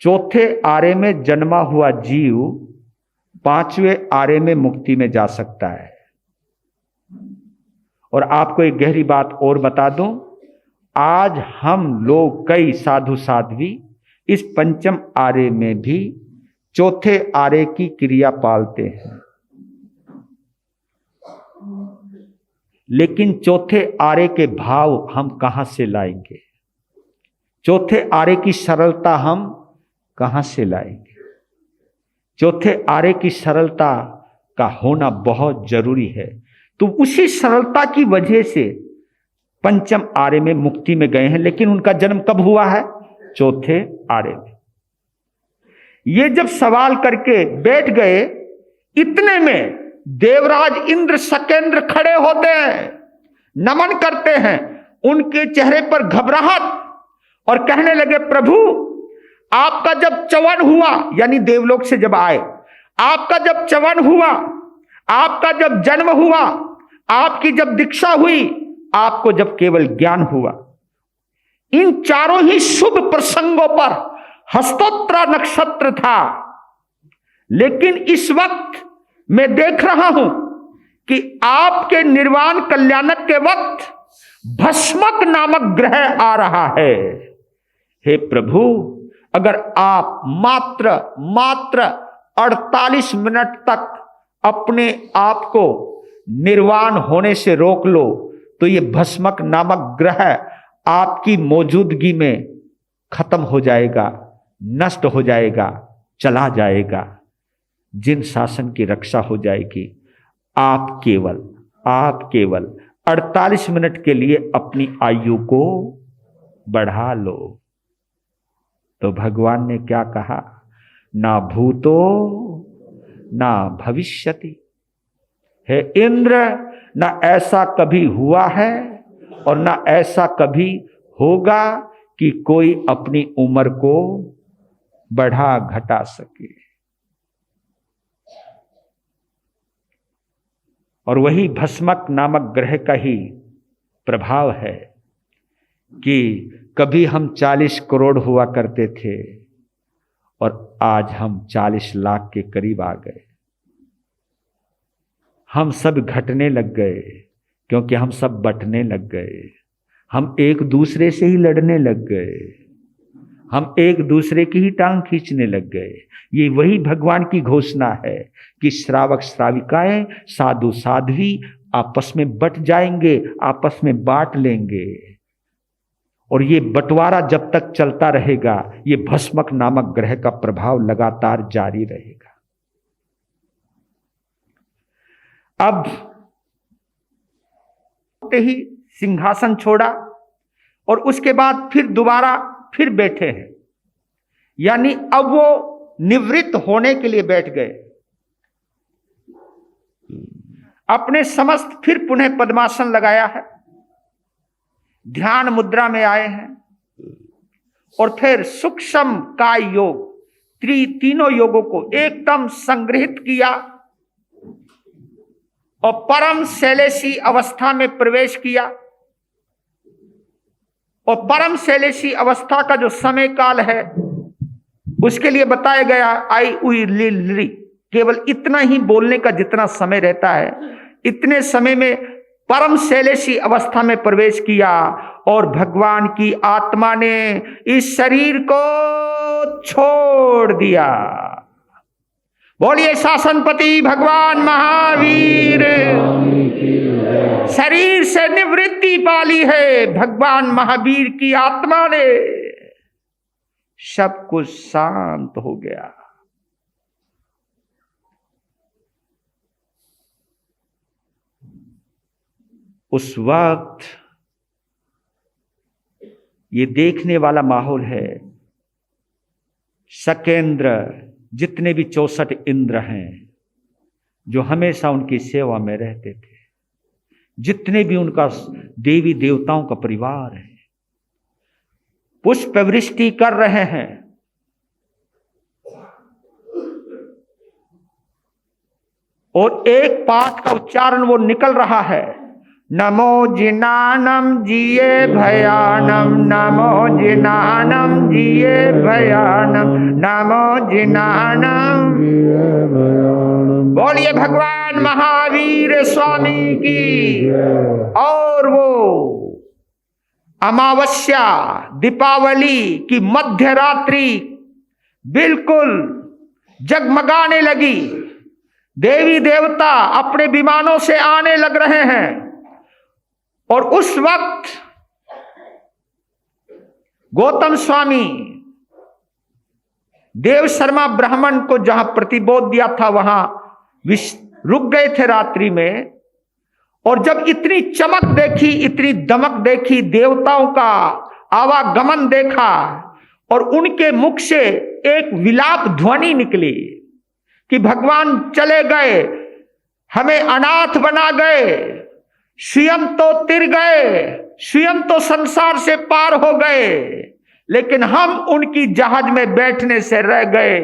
चौथे आर्य में जन्मा हुआ जीव 5वें आर्य में मुक्ति में जा सकता है। और आपको एक गहरी बात और बता दूं, आज हम लोग कई साधु साध्वी इस पंचम आर्य में भी चौथे आर्य की क्रिया पालते हैं, लेकिन चौथे आर्य के भाव हम कहां से लाएंगे? चौथे आर्य की सरलता हम कहां से लाएंगे? चौथे आर्य की सरलता का होना बहुत जरूरी है। तो उसी सरलता की वजह से पंचम आर्य में मुक्ति में गए हैं, लेकिन उनका जन्म कब हुआ है? चौथे आर्य में। ये जब सवाल करके बैठ गए, इतने में देवराज इंद्र सकेंद्र खड़े होते हैं, नमन करते हैं, उनके चेहरे पर घबराहट, और कहने लगे प्रभु आपका जब च्यवन हुआ, यानी देवलोक से जब आए, आपका जब च्यवन हुआ, आपका जब जन्म हुआ, आपकी जब दीक्षा हुई, आपको जब केवल ज्ञान हुआ, इन चारों ही शुभ प्रसंगों पर हस्तोत्तरा नक्षत्र था। लेकिन इस वक्त मैं देख रहा हूं कि आपके निर्वाण कल्याणक के वक्त भस्मक नामक ग्रह आ रहा है। हे प्रभु, अगर आप मात्र 48 मिनट तक अपने आप को निर्वाण होने से रोक लो, तो ये भस्मक नामक ग्रह आपकी मौजूदगी में खत्म हो जाएगा, नष्ट हो जाएगा, चला जाएगा। जिन शासन की रक्षा हो जाएगी। आप केवल 48 मिनट के लिए अपनी आयु को बढ़ा लो। तो भगवान ने क्या कहा? ना भूतो ना भविष्यति। हे इंद्र, ना ऐसा कभी हुआ है और ना ऐसा कभी होगा कि कोई अपनी उम्र को बढ़ा घटा सके। और वही भस्मक नामक ग्रह का ही प्रभाव है कि कभी हम 40 करोड़ हुआ करते थे और आज हम 40 लाख के करीब आ गए। हम सब घटने लग गए क्योंकि हम सब बंटने लग गए। हम एक दूसरे से ही लड़ने लग गए। हम एक दूसरे की ही टांग खींचने लग गए। ये वही भगवान की घोषणा है कि श्रावक श्राविकाएं, साधु साध्वी आपस में बट जाएंगे, आपस में बांट लेंगे। और ये बंटवारा जब तक चलता रहेगा, ये भस्मक नामक ग्रह का प्रभाव लगातार जारी रहेगा। अब ही सिंहासन छोड़ा और उसके बाद फिर दोबारा फिर बैठे हैं, यानी अब वो निवृत्त होने के लिए बैठ गए। अपने समस्त फिर पुनः पद्मासन लगाया है, ध्यान मुद्रा में आए हैं और फिर सूक्ष्म काय योग, तीनों योगों को एकदम संग्रहित किया और परम शैलेशी अवस्था में प्रवेश किया। और परम शैलेशी अवस्था का जो समय काल है उसके लिए बताया गया आई उई ली, केवल इतना ही बोलने का जितना समय रहता है, इतने समय में परम शैलेशी अवस्था में प्रवेश किया और भगवान की आत्मा ने इस शरीर को छोड़ दिया। बोलिए शासनपति भगवान महावीर। शरीर से निवृत्ति पाली है भगवान महावीर की आत्मा ने। सब कुछ शांत हो गया। उस वक्त ये देखने वाला माहौल है। सकेंद्र जितने भी 64 इंद्र हैं जो हमेशा उनकी सेवा में रहते थे, जितने भी उनका देवी देवताओं का परिवार है, पुष्प वृष्टि कर रहे हैं। और एक पाठ का उच्चारण वो निकल रहा है, नमो जिनानम जिये भयानम, नमो जिनानम जिये भयानम, नमो जिनानम जिये भयानम। बोलिए भगवान महावीर स्वामी की। और वो अमावस्या दीपावली की मध्य रात्रि बिल्कुल जगमगाने लगी, देवी देवता अपने विमानों से आने लग रहे हैं। और उस वक्त गौतम स्वामी देव शर्मा ब्राह्मण को जहां प्रतिबोध दिया था वहां रुक गए थे रात्रि में। और जब इतनी चमक देखी, इतनी दमक देखी, देवताओं का आवागमन देखा और उनके मुख से एक विलाप ध्वनि निकली कि भगवान चले गए, हमें अनाथ बना गए, स्वयं तो तिर गए, स्वयं तो संसार से पार हो गए, लेकिन हम उनकी जहाज में बैठने से रह गए।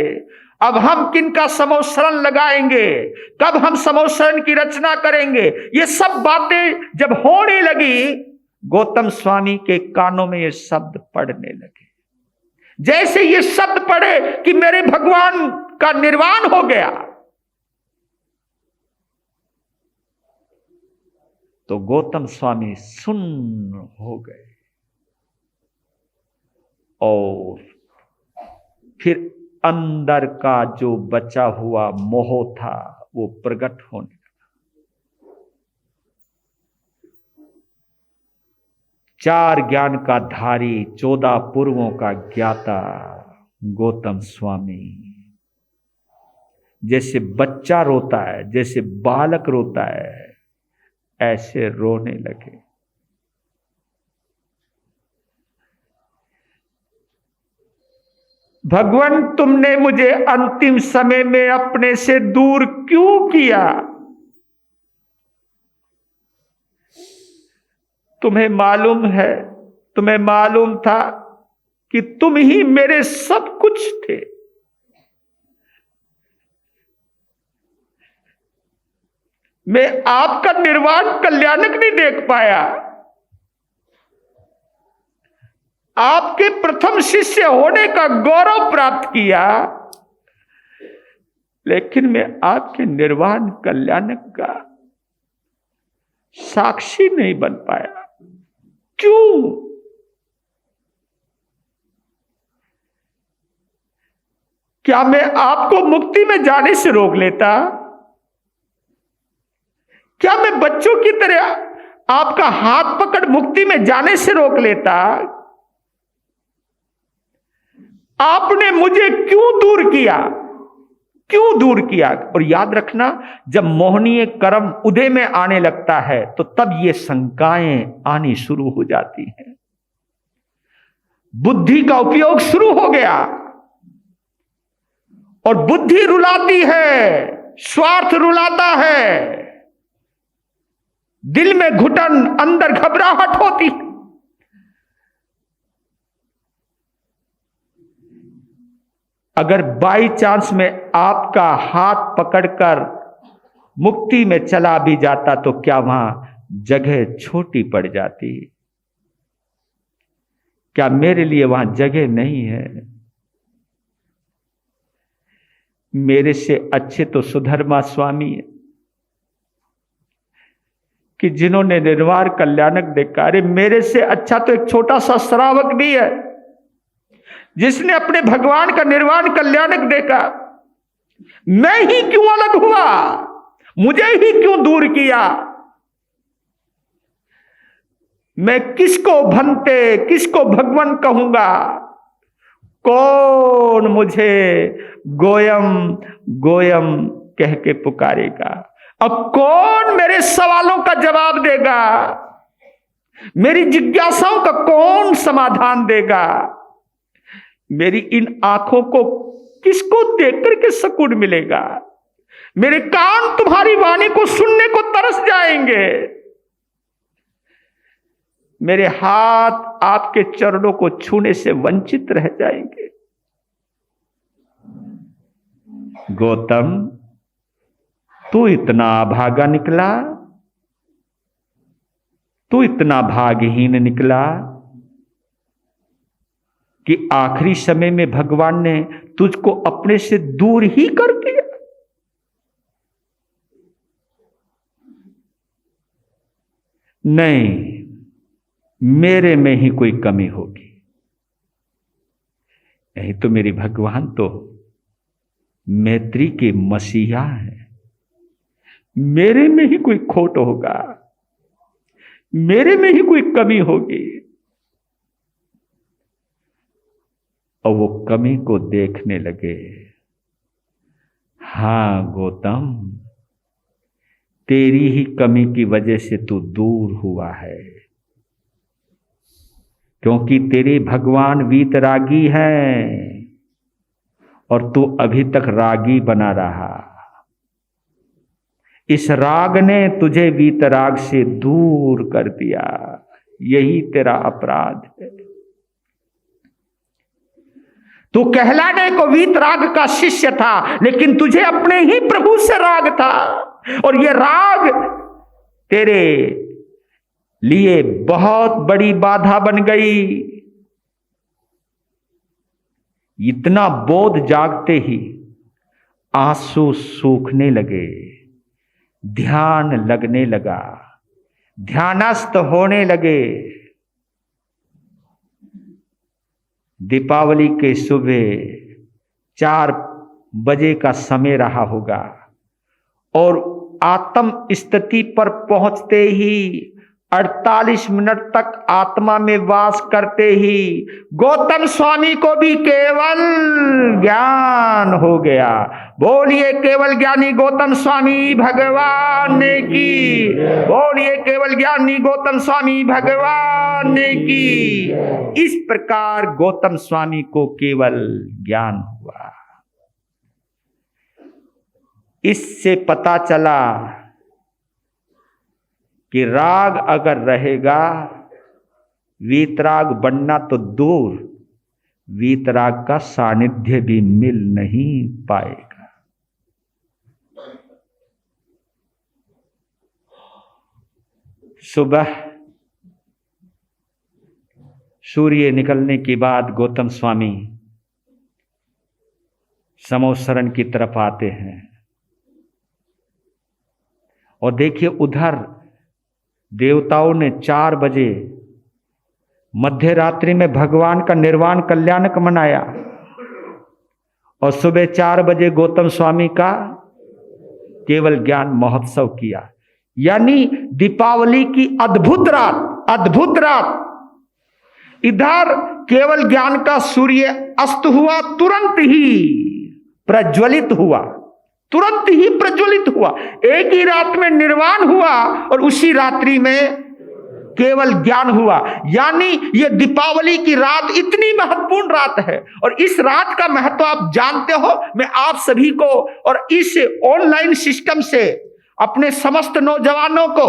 अब हम किनका समोसरण लगाएंगे, कब हम समोसरण की रचना करेंगे? ये सब बातें जब होने लगी, गौतम स्वामी के कानों में ये शब्द पड़ने लगे। जैसे ये शब्द पड़े कि मेरे भगवान का निर्वाण हो गया, तो गौतम स्वामी सुन्न हो गए और फिर अंदर का जो बचा हुआ मोह था वो प्रकट होने लगा। 4 ज्ञान का धारी, 14 पूर्वों का ज्ञाता गौतम स्वामी जैसे बच्चा रोता है, जैसे बालक रोता है, ऐसे रोने लगे। भगवान, तुमने मुझे अंतिम समय में अपने से दूर क्यों किया? तुम्हें मालूम है, तुम्हें मालूम था कि तुम ही मेरे सब कुछ थे। मैं आपका निर्वाण कल्याणक नहीं देख पाया, आपके प्रथम शिष्य होने का गौरव प्राप्त किया, लेकिन मैं आपके निर्वाण कल्याणक का साक्षी नहीं बन पाया। क्यों? क्या मैं आपको मुक्ति में जाने से रोक लेता? क्या मैं बच्चों की तरह आपका हाथ पकड़ मुक्ति में जाने से रोक लेता? आपने मुझे क्यों दूर किया? क्यों दूर किया? और याद रखना, जब मोहनीय कर्म उदय में आने लगता है तो तब ये शंकाएं आनी शुरू हो जाती हैं। बुद्धि का उपयोग शुरू हो गया और बुद्धि रुलाती है, स्वार्थ रुलाता है, दिल में घुटन, अंदर घबराहट होती। अगर बाई चांस में आपका हाथ पकड़कर मुक्ति में चला भी जाता तो क्या वहां जगह छोटी पड़ जाती? क्या मेरे लिए वहां जगह नहीं है? मेरे से अच्छे तो सुधर्मा स्वामी है कि जिन्होंने निर्वाण कल्याणक देखा। अरे मेरे से अच्छा तो एक छोटा सा श्रावक भी है जिसने अपने भगवान का निर्वाण कल्याणक देखा। मैं ही क्यों अलग हुआ? मुझे ही क्यों दूर किया? मैं किसको भंते, किसको भगवान कहूंगा? कौन मुझे गोयम गोयम कह के पुकारेगा? अब कौन मेरे सवालों का जवाब देगा? मेरी जिज्ञासाओं का कौन समाधान देगा? मेरी इन आंखों को किसको देख करके सुकून मिलेगा? मेरे कान तुम्हारी वाणी को सुनने को तरस जाएंगे, मेरे हाथ आपके चरणों को छूने से वंचित रह जाएंगे। गौतम, तू इतना अभागा निकला, तू इतना भाग्यहीन निकला कि आखिरी समय में भगवान ने तुझको अपने से दूर ही कर दिया। नहीं, मेरे में ही कोई कमी होगी। यही तो मेरी भगवान तो मैत्री के मसीहा है। मेरे में ही कोई खोट होगा, मेरे में ही कोई कमी होगी। और वो कमी को देखने लगे। हां गौतम, तेरी ही कमी की वजह से तू दूर हुआ है, क्योंकि तेरे भगवान वीतरागी हैं और तू अभी तक रागी बना रहा। इस राग ने तुझे वीतराग से दूर कर दिया। यही तेरा अपराध है। तू कहलाने को वीतराग का शिष्य था, लेकिन तुझे अपने ही प्रभु से राग था, और ये राग तेरे लिए बहुत बड़ी बाधा बन गई। इतना बोध जागते ही आंसू सूखने लगे, ध्यान लगने लगा, ध्यानस्थ होने लगे। दीपावली के सुबह 4 बजे का समय रहा होगा, और आत्म स्थिति पर पहुंचते ही 48 मिनट तक आत्मा में वास करते ही गौतम स्वामी को भी केवल ज्ञान हो गया। बोलिए केवल ज्ञानी गौतम स्वामी भगवान ने की। बोलिए केवल ज्ञानी गौतम स्वामी भगवान ने की। इस प्रकार गौतम स्वामी को केवल ज्ञान हुआ। इससे पता चला कि राग अगर रहेगा, वीतराग बनना तो दूर, वीतराग का सानिध्य भी मिल नहीं पाएगा। सुबह सूर्य निकलने के बाद गौतम स्वामी समोसरण की तरफ आते हैं, और देखिए उधर देवताओं ने 4 बजे मध्य रात्रि में भगवान का निर्वाण कल्याणक मनाया, और सुबह 4 बजे गौतम स्वामी का केवल ज्ञान महोत्सव किया। यानी दीपावली की अद्भुत रात, अद्भुत रात। इधर केवल ज्ञान का सूर्य अस्त हुआ, तुरंत ही प्रज्वलित हुआ, तुरंत ही प्रज्वलित हुआ। एक ही रात में निर्वाण हुआ और उसी रात्रि में केवल ज्ञान हुआ। यानी ये दीपावली की रात इतनी महत्वपूर्ण रात है, और इस रात का महत्व आप जानते हो। मैं आप सभी को और इस ऑनलाइन सिस्टम से अपने समस्त नौजवानों को,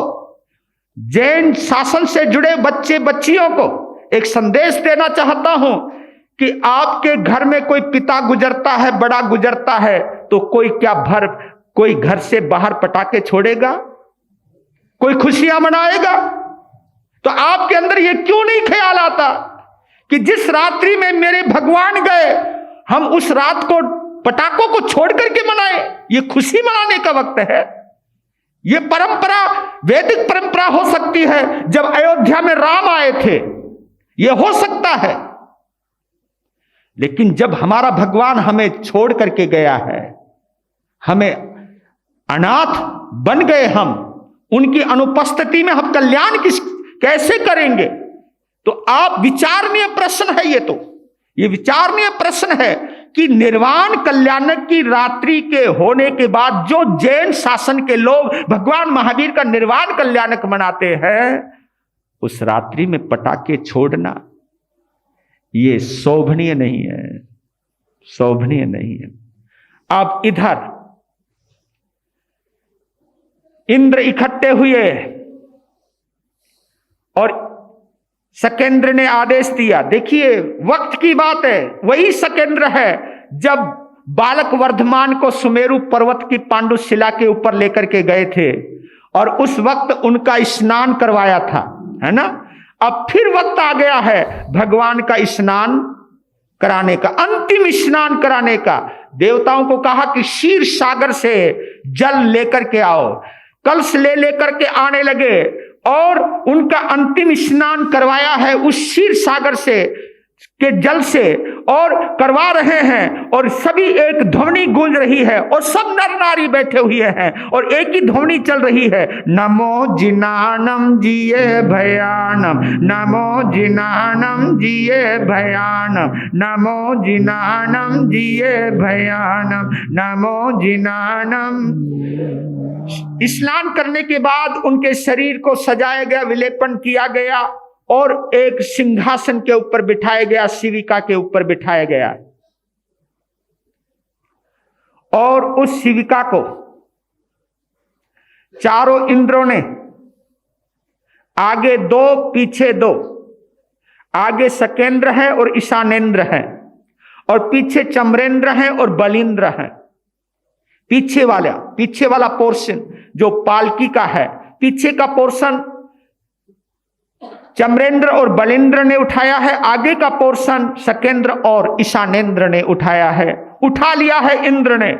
जैन शासन से जुड़े बच्चे बच्चियों को एक संदेश देना चाहता हूं कि आपके घर में कोई पिता गुजरता है, बड़ा गुजरता है, तो कोई घर से बाहर पटाखे छोड़ेगा? कोई खुशियां मनाएगा? तो आपके अंदर यह क्यों नहीं ख्याल आता कि जिस रात्रि में मेरे भगवान गए, हम उस रात को पटाखों को छोड़ करके मनाएं? ये खुशी मनाने का वक्त है। ये परंपरा वैदिक परंपरा हो सकती है, जब अयोध्या में राम आए थे, यह हो सकता है। लेकिन जब हमारा भगवान हमें छोड़ करके गया है, हमें अनाथ बन गए, हम उनकी अनुपस्थिति में हम कल्याण कैसे करेंगे? तो आप विचारणीय प्रश्न है ये विचारणीय प्रश्न है कि निर्वाण कल्याणक की रात्रि के होने के बाद जो जैन शासन के लोग भगवान महावीर का निर्वाण कल्याणक मनाते हैं, उस रात्रि में पटाखे छोड़ना ये शोभनीय नहीं है, शोभनीय नहीं है। अब इधर इंद्र इकट्ठे हुए और शकेंद्र ने आदेश दिया। देखिए वक्त की बात है, वही शकेंद्र है जब बालक वर्धमान को सुमेरु पर्वत की पांडुशिला के ऊपर लेकर के गए थे और उस वक्त उनका स्नान करवाया था, है ना। अब फिर वक्त आ गया है भगवान का स्नान कराने का, अंतिम स्नान कराने का। देवताओं को कहा कि क्षीर सागर से जल लेकर के आओ। कलश ले लेकर के आने लगे और उनका अंतिम स्नान करवाया है उस क्षीर सागर से के जल से, और करवा रहे हैं और सभी एक ध्वनि गूंज रही है और सब नर नारी बैठे हुए हैं और एक ही ध्वनि चल रही है, नमो जिनानम जिये भयानम, नमो जिनानम जिये भयानम, नमो जिनानम जिये भयानम, नमो जिनानम। स्नान करने के बाद उनके शरीर को सजाया गया, विलेपन किया गया और एक सिंहासन के ऊपर बिठाया गया, शिविका के ऊपर बिठाया गया। और उस शिविका को चारों इंद्रों ने, आगे दो पीछे दो, आगे शकेंद्र है और ईशानेंद्र है और पीछे चमरेंद्र है और बलिंद्र है। पीछे वाला पोर्शन जो पालकी का है, पीछे का पोर्शन चमरेंद्र और बलिंद्र ने उठाया है, आगे का पोर्शन शकेंद्र और ईशानेंद्र ने उठाया है, उठा लिया है इंद्र ने।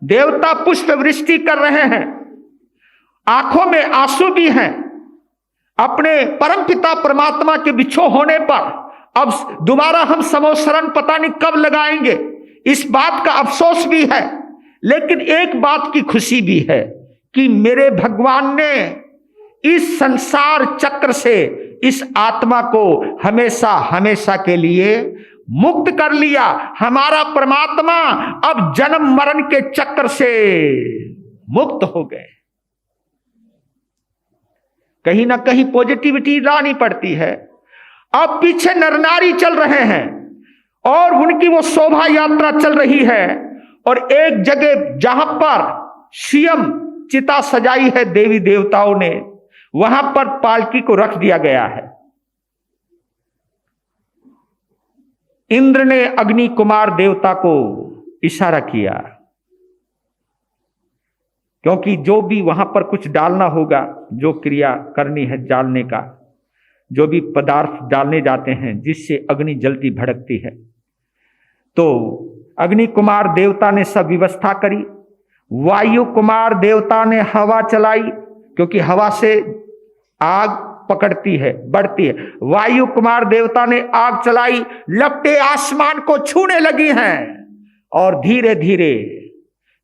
देवता पुष्प वृष्टि कर रहे हैं, आंखों में आंसू भी हैं। अपने परमपिता परमात्मा के बिछो होने पर अब दोबारा हम समोसरण पता नहीं कब लगाएंगे, इस बात का अफसोस भी है, लेकिन एक बात की खुशी भी है कि मेरे भगवान ने इस संसार चक्र से इस आत्मा को हमेशा हमेशा के लिए मुक्त कर लिया। हमारा परमात्मा अब जन्म मरण के चक्र से मुक्त हो गए। कहीं ना कहीं पॉजिटिविटी लानी पड़ती है। अब पीछे नर नारी चल रहे हैं और उनकी वो शोभा यात्रा चल रही है और एक जगह जहां पर स्वयं चिता सजाई है देवी देवताओं ने, वहां पर पालकी को रख दिया गया है। इंद्र ने अग्नि कुमार देवता को इशारा किया, क्योंकि जो भी वहां पर कुछ डालना होगा, जो क्रिया करनी है डालने का, जो भी पदार्थ डालने जाते हैं जिससे अग्नि जल्दी भड़कती है, तो अग्नि कुमार देवता ने सब व्यवस्था करी। वायु कुमार देवता ने हवा चलाई, क्योंकि हवा से आग पकड़ती है, बढ़ती है। वायु कुमार देवता ने आग चलाई, लपटे आसमान को छूने लगी हैं और धीरे धीरे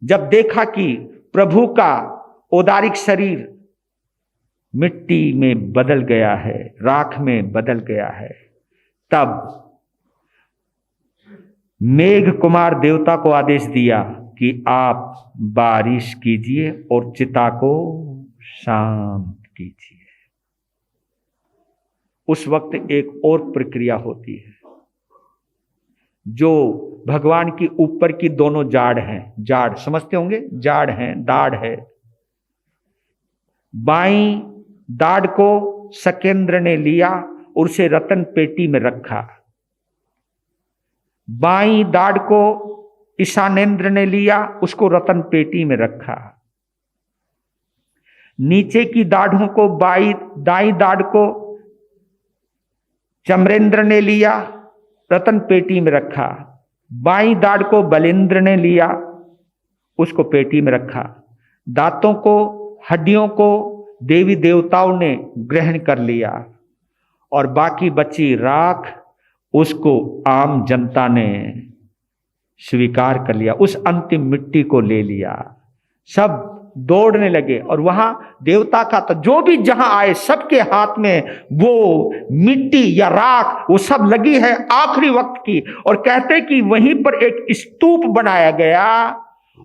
जब देखा कि प्रभु का औदारिक शरीर मिट्टी में बदल गया है, राख में बदल गया है, तब मेघ कुमार देवता को आदेश दिया कि आप बारिश कीजिए और चिता को शांत कीजिए। उस वक्त एक और प्रक्रिया होती है, जो भगवान की ऊपर की दोनों जाड़ हैं, जाड़ समझते होंगे, जाड़ हैं, दाढ़ है। बाईं दाढ़ को शकेंद्र ने लिया और उसे रतन पेटी में रखा। बाईं दाढ़ को ईशानेंद्र ने लिया, उसको रतन पेटी में रखा। नीचे की दाढ़ों को दाई दाढ़ को चमरेंद्र ने लिया, रतन पेटी में रखा। बाईं दाढ़ को बलिंद्र ने लिया, उसको पेटी में रखा। दांतों को, हड्डियों को देवी देवताओं ने ग्रहण कर लिया और बाकी बची राख उसको आम जनता ने स्वीकार कर लिया, उस अंतिम मिट्टी को ले लिया। सब दौड़ने लगे और वहां देवता का तो जो भी जहां आए सबके हाथ में वो मिट्टी या राख वो सब लगी है आखिरी वक्त की। और कहते कि वहीं पर एक स्तूप बनाया गया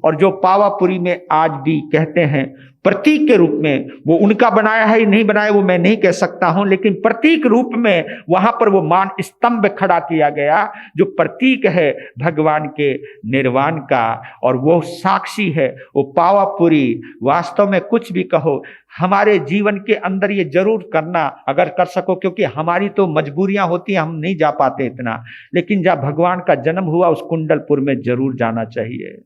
और जो पावापुरी में आज भी कहते हैं प्रतीक के रूप में, वो उनका बनाया है नहीं बनाया वो मैं नहीं कह सकता हूं, लेकिन प्रतीक रूप में वहां पर वो मान स्तंभ खड़ा किया गया जो प्रतीक है भगवान के निर्वाण का, और वो साक्षी है वो पावापुरी। वास्तव में कुछ भी कहो, हमारे जीवन के अंदर ये जरूर करना अगर कर सको, क्योंकि हमारी तो मजबूरियां होती हैं, हम नहीं जा पाते इतना, लेकिन जहां भगवान का जन्म हुआ उस कुंडलपुर में जरूर जाना चाहिए।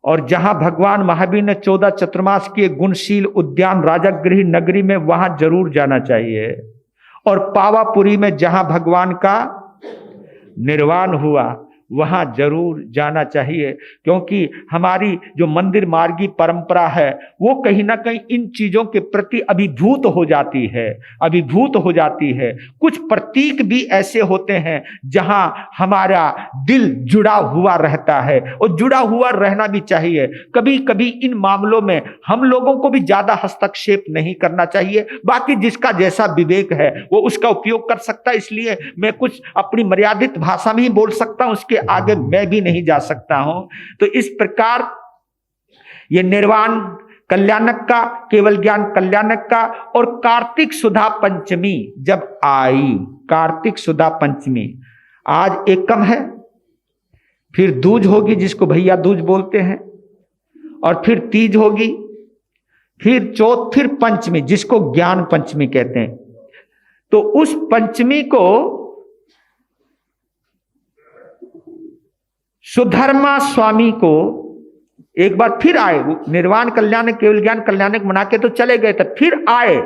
और जहां भगवान महावीर ने 14 चतुर्मास किए गुणशील उद्यान राजगृह नगरी में, वहां जरूर जाना चाहिए। और पावापुरी में जहां भगवान का निर्वाण हुआ वहां जरूर जाना चाहिए, क्योंकि हमारी जो मंदिर मार्गी परंपरा है वो कहीं ना कहीं इन चीजों के प्रति अभिभूत हो जाती है, अभिभूत हो जाती है। कुछ प्रतीक भी ऐसे होते हैं जहां हमारा दिल जुड़ा हुआ रहता है, और जुड़ा हुआ रहना भी चाहिए। कभी कभी इन मामलों में हम लोगों को भी ज्यादा हस्तक्षेप नहीं करना चाहिए, बाकी जिसका जैसा विवेक है वो उसका उपयोग कर सकता है। इसलिए मैं कुछ अपनी मर्यादित भाषा में ही बोल सकता हूं, उसके आगे मैं भी नहीं जा सकता हूं। तो इस प्रकार ये निर्वाण कल्याणक का, केवल ज्ञान कल्याणक का, और कार्तिक सुधा पंचमी जब आई, कार्तिक सुधा पंचमी आज एकम है, फिर दूज होगी जिसको भैया दूज बोलते हैं, और फिर तीज होगी, फिर चौथ, फिर पंचमी जिसको ज्ञान पंचमी कहते हैं। तो उस पंचमी को सुधर्मा स्वामी को एक बार फिर आए, निर्वाण कल्याण केवल ज्ञान कल्याणक मना के तो चले गए थे, फिर आए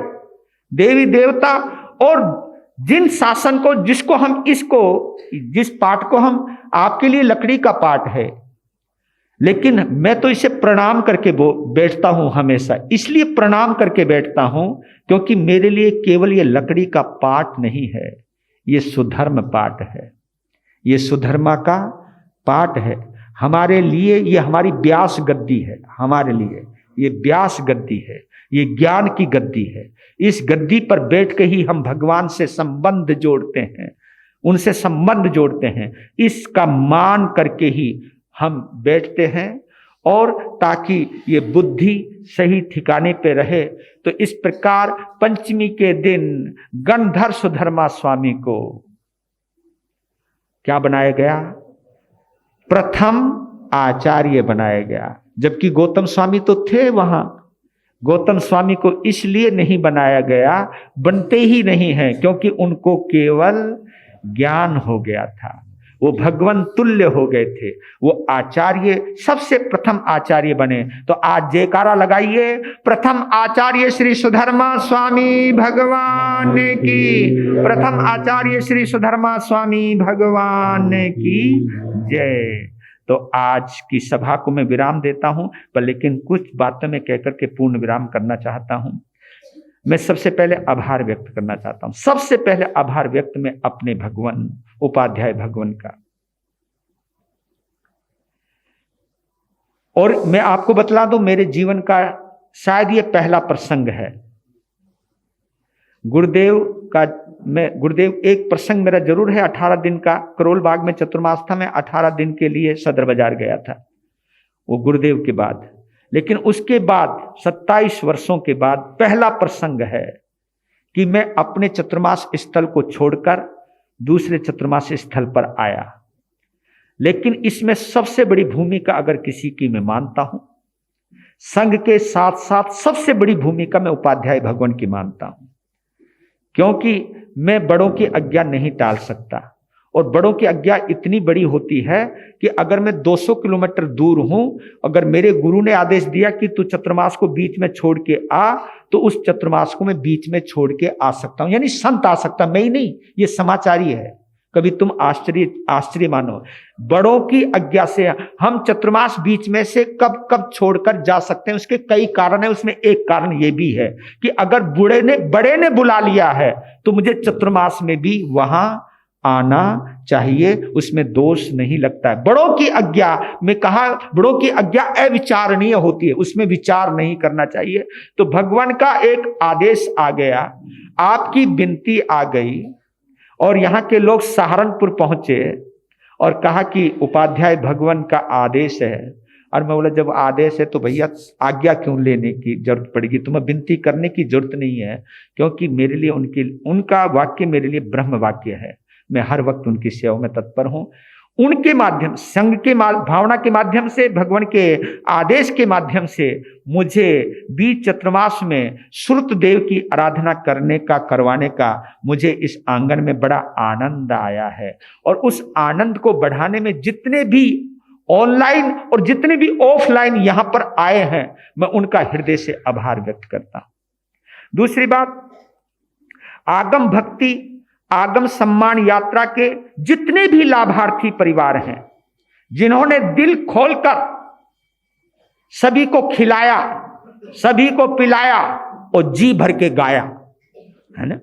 देवी देवता और जिन शासन को, जिसको हम इसको, जिस पाठ को हम, आपके लिए लकड़ी का पाठ है, लेकिन मैं तो इसे प्रणाम करके बैठता हूं हमेशा। इसलिए प्रणाम करके बैठता हूं क्योंकि मेरे लिए केवल ये लकड़ी का पाठ नहीं है, ये सुधर्म पाठ है, ये सुधर्मा का पाठ है। हमारे लिए ये हमारी व्यास गद्दी है, हमारे लिए ये व्यास गद्दी है, ये ज्ञान की गद्दी है। इस गद्दी पर बैठ के ही हम भगवान से संबंध जोड़ते हैं, उनसे संबंध जोड़ते हैं। इसका मान करके ही हम बैठते हैं, और ताकि ये बुद्धि सही ठिकाने पे रहे। तो इस प्रकार पंचमी के दिन गणधर सुधर्मा स्वामी को क्या बनाया गया? प्रथम आचार्य बनाया गया। जबकि गौतम स्वामी तो थे वहां, गौतम स्वामी को इसलिए नहीं बनाया गया, बनते ही नहीं है, क्योंकि उनको केवल ज्ञान हो गया था, वो भगवान तुल्य हो गए थे, वो आचार्य, सबसे प्रथम आचार्य बने। तो आज जयकारा लगाइए, प्रथम आचार्य श्री सुधर्मा स्वामी भगवान की, प्रथम आचार्य श्री सुधर्मा स्वामी भगवान की जय। तो आज की सभा को मैं विराम देता हूं, पर लेकिन कुछ बातों में कहकर के पूर्ण विराम करना चाहता हूं। मैं सबसे पहले आभार व्यक्त करना चाहता हूं, सबसे पहले आभार व्यक्त मैं अपने भगवान उपाध्याय भगवान का। और मैं आपको बतला दूं, मेरे जीवन का शायद ये पहला प्रसंग है। गुरुदेव एक प्रसंग मेरा जरूर है, 18 दिन का करोल बाग में चतुर्मास था, मैं 18 दिन के लिए सदर बाजार गया था, वो गुरुदेव के बाद। लेकिन उसके बाद 27 वर्षों के बाद पहला प्रसंग है कि मैं अपने चतुर्मास स्थल को छोड़कर दूसरे चतुर्मास स्थल पर आया। लेकिन इसमें सबसे बड़ी भूमिका अगर किसी की मैं मानता हूं, संघ के साथ साथ सबसे बड़ी भूमिका मैं उपाध्याय भगवान की मानता हूं, क्योंकि मैं बड़ों की आज्ञा नहीं टाल सकता। और बड़ों की आज्ञा इतनी बड़ी होती है कि अगर मैं 200 किलोमीटर दूर हूं, अगर मेरे गुरु ने आदेश दिया कि तू चतुर्मास को बीच में छोड़ के आ, तो उस चतुर्मास को मैं बीच में छोड़ के आ सकता हूं, यानी संत आ सकता, मैं ही नहीं, ये समाचारी है। कभी तुम आश्चर्य मानो, बड़ों की आज्ञा से हम चतुर्मास बीच में से कब कब छोड़कर जा सकते हैं। उसके कई कारण है, उसमें एक कारण ये भी है कि अगर बड़े ने बुला लिया है तो मुझे चतुर्मास में भी वहां आना चाहिए, उसमें दोष नहीं लगता है। बड़ों की आज्ञा में कहा, बड़ों की आज्ञा अविचारणीय होती है, उसमें विचार नहीं करना चाहिए। तो भगवान का एक आदेश आ गया, आपकी विनती आ गई, और यहाँ के लोग सहारनपुर पहुंचे और कहा कि उपाध्याय भगवान का आदेश है, और मैं बोला जब आदेश है तो भैया आज्ञा क्यों लेने की जरूरत पड़ेगी, तुम्हें विनती करने की जरूरत नहीं है, क्योंकि मेरे लिए उनका वाक्य मेरे लिए ब्रह्म वाक्य है। मैं हर वक्त उनकी सेवा में तत्पर हूं। उनके माध्यम, संघ के भावना के माध्यम से, भगवान के आदेश के माध्यम से मुझे बीच चतुर्मास में श्रुत देव की आराधना करवाने का मुझे इस आंगन में बड़ा आनंद आया है। और उस आनंद को बढ़ाने में जितने भी ऑनलाइन और जितने भी ऑफलाइन यहां पर आए हैं, मैं उनका हृदय से आभार व्यक्त करता हूं। दूसरी बात, आगम भक्ति आगम सम्मान यात्रा के जितने भी लाभार्थी परिवार हैं, जिन्होंने दिल खोलकर सभी को खिलाया, सभी को पिलाया और जी भर के गाया, है ना,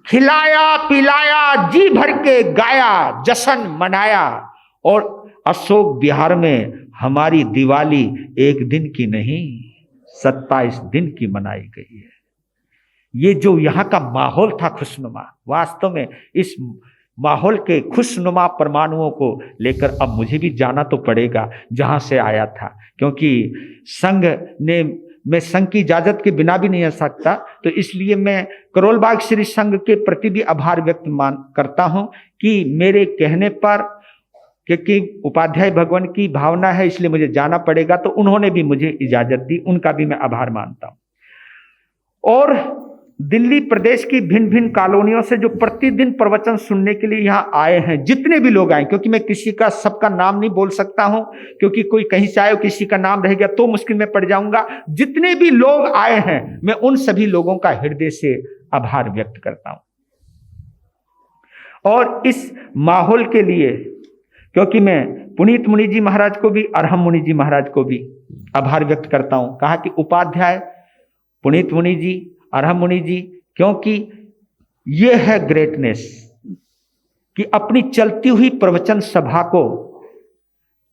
खिलाया पिलाया जी भर के गाया, जश्न मनाया। और अशोक विहार में हमारी दिवाली एक दिन की नहीं 27 दिन की मनाई गई है। ये जो यहाँ का माहौल था खुशनुमा, वास्तव में इस माहौल के खुशनुमा परमाणुओं को लेकर अब मुझे भी जाना तो पड़ेगा जहाँ से आया था, क्योंकि संघ ने, मैं संघ की इजाजत के बिना भी नहीं आ सकता। तो इसलिए मैं करोलबाग श्री संघ के प्रति भी आभार व्यक्त करता हूँ कि मेरे कहने पर, क्योंकि उपाध्याय भगवान की भावना है इसलिए मुझे जाना पड़ेगा, तो उन्होंने भी मुझे इजाजत दी, उनका भी मैं आभार मानता हूँ। और दिल्ली प्रदेश की भिन्न भिन्न कॉलोनियों से जो प्रतिदिन प्रवचन सुनने के लिए यहाँ आए हैं, जितने भी लोग आए, क्योंकि मैं किसी का सबका नाम नहीं बोल सकता हूँ, क्योंकि कोई कहीं से आए किसी का नाम रह गया तो मुश्किल में पड़ जाऊंगा। जितने भी लोग आए हैं, मैं उन सभी लोगों का हृदय से आभार व्यक्त करता हूँ। और इस माहौल के लिए, क्योंकि मैं पुनीत मुनि जी महाराज को भी, अरहम मुनि जी महाराज को भी आभार व्यक्त करता हूँ। कहा कि उपाध्याय, पुनीत मुनि जी, अरहम मुनि जी, क्योंकि ये है ग्रेटनेस कि अपनी चलती हुई प्रवचन सभा को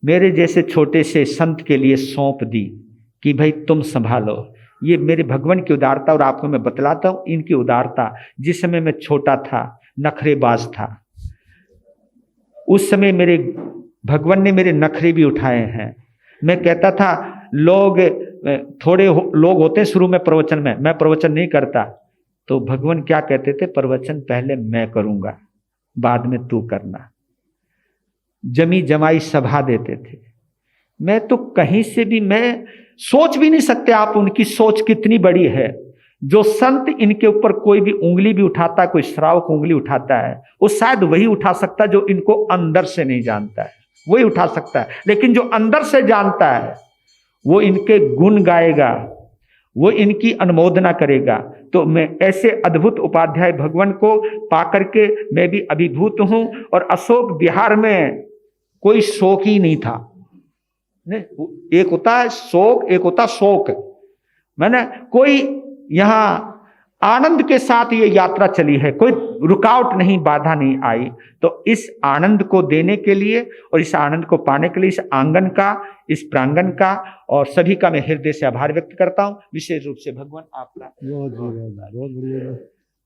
मेरे जैसे छोटे से संत के लिए सौंप दी कि भाई तुम संभालो। ये मेरे भगवान की उदारता, और आपको मैं बतलाता हूँ इनकी उदारता। जिस समय मैं छोटा था, नखरेबाज था, उस समय मेरे भगवान ने मेरे नखरे भी उठाए हैं। मैं कहता था, लोग थोड़े लोग होते शुरू में प्रवचन में, मैं प्रवचन नहीं करता, तो भगवान क्या कहते थे, प्रवचन पहले मैं करूंगा, बाद में तू करना। जमी जमाई सभा देते थे। मैं तो कहीं से भी, मैं सोच भी नहीं सकते आप उनकी सोच कितनी बड़ी है। जो संत इनके ऊपर कोई भी उंगली भी उठाता है, कोई श्रावक उंगली उठाता है, वो शायद वही उठा सकता है जो इनको अंदर से नहीं जानता है, वही उठा सकता है। लेकिन जो अंदर से जानता है वो इनके गुण गाएगा, वो इनकी अनुमोदना करेगा। तो मैं ऐसे अद्भुत उपाध्याय भगवान को पाकर के मैं भी अभिभूत हूं। और अशोक विहार में कोई शोक ही नहीं था। एक होता है शोक, एक होता शोक। मैंने कोई यहाँ आनंद के साथ ये यात्रा चली है, कोई रुकावट नहीं, बाधा नहीं आई। तो इस आनंद को देने के लिए और इस आनंद को पाने के लिए इस आंगन का, इस प्रांगण का और सभी का मैं हृदय से आभार व्यक्त करता हूँ। विशेष रूप से भगवान आपका बहुत बढ़िया।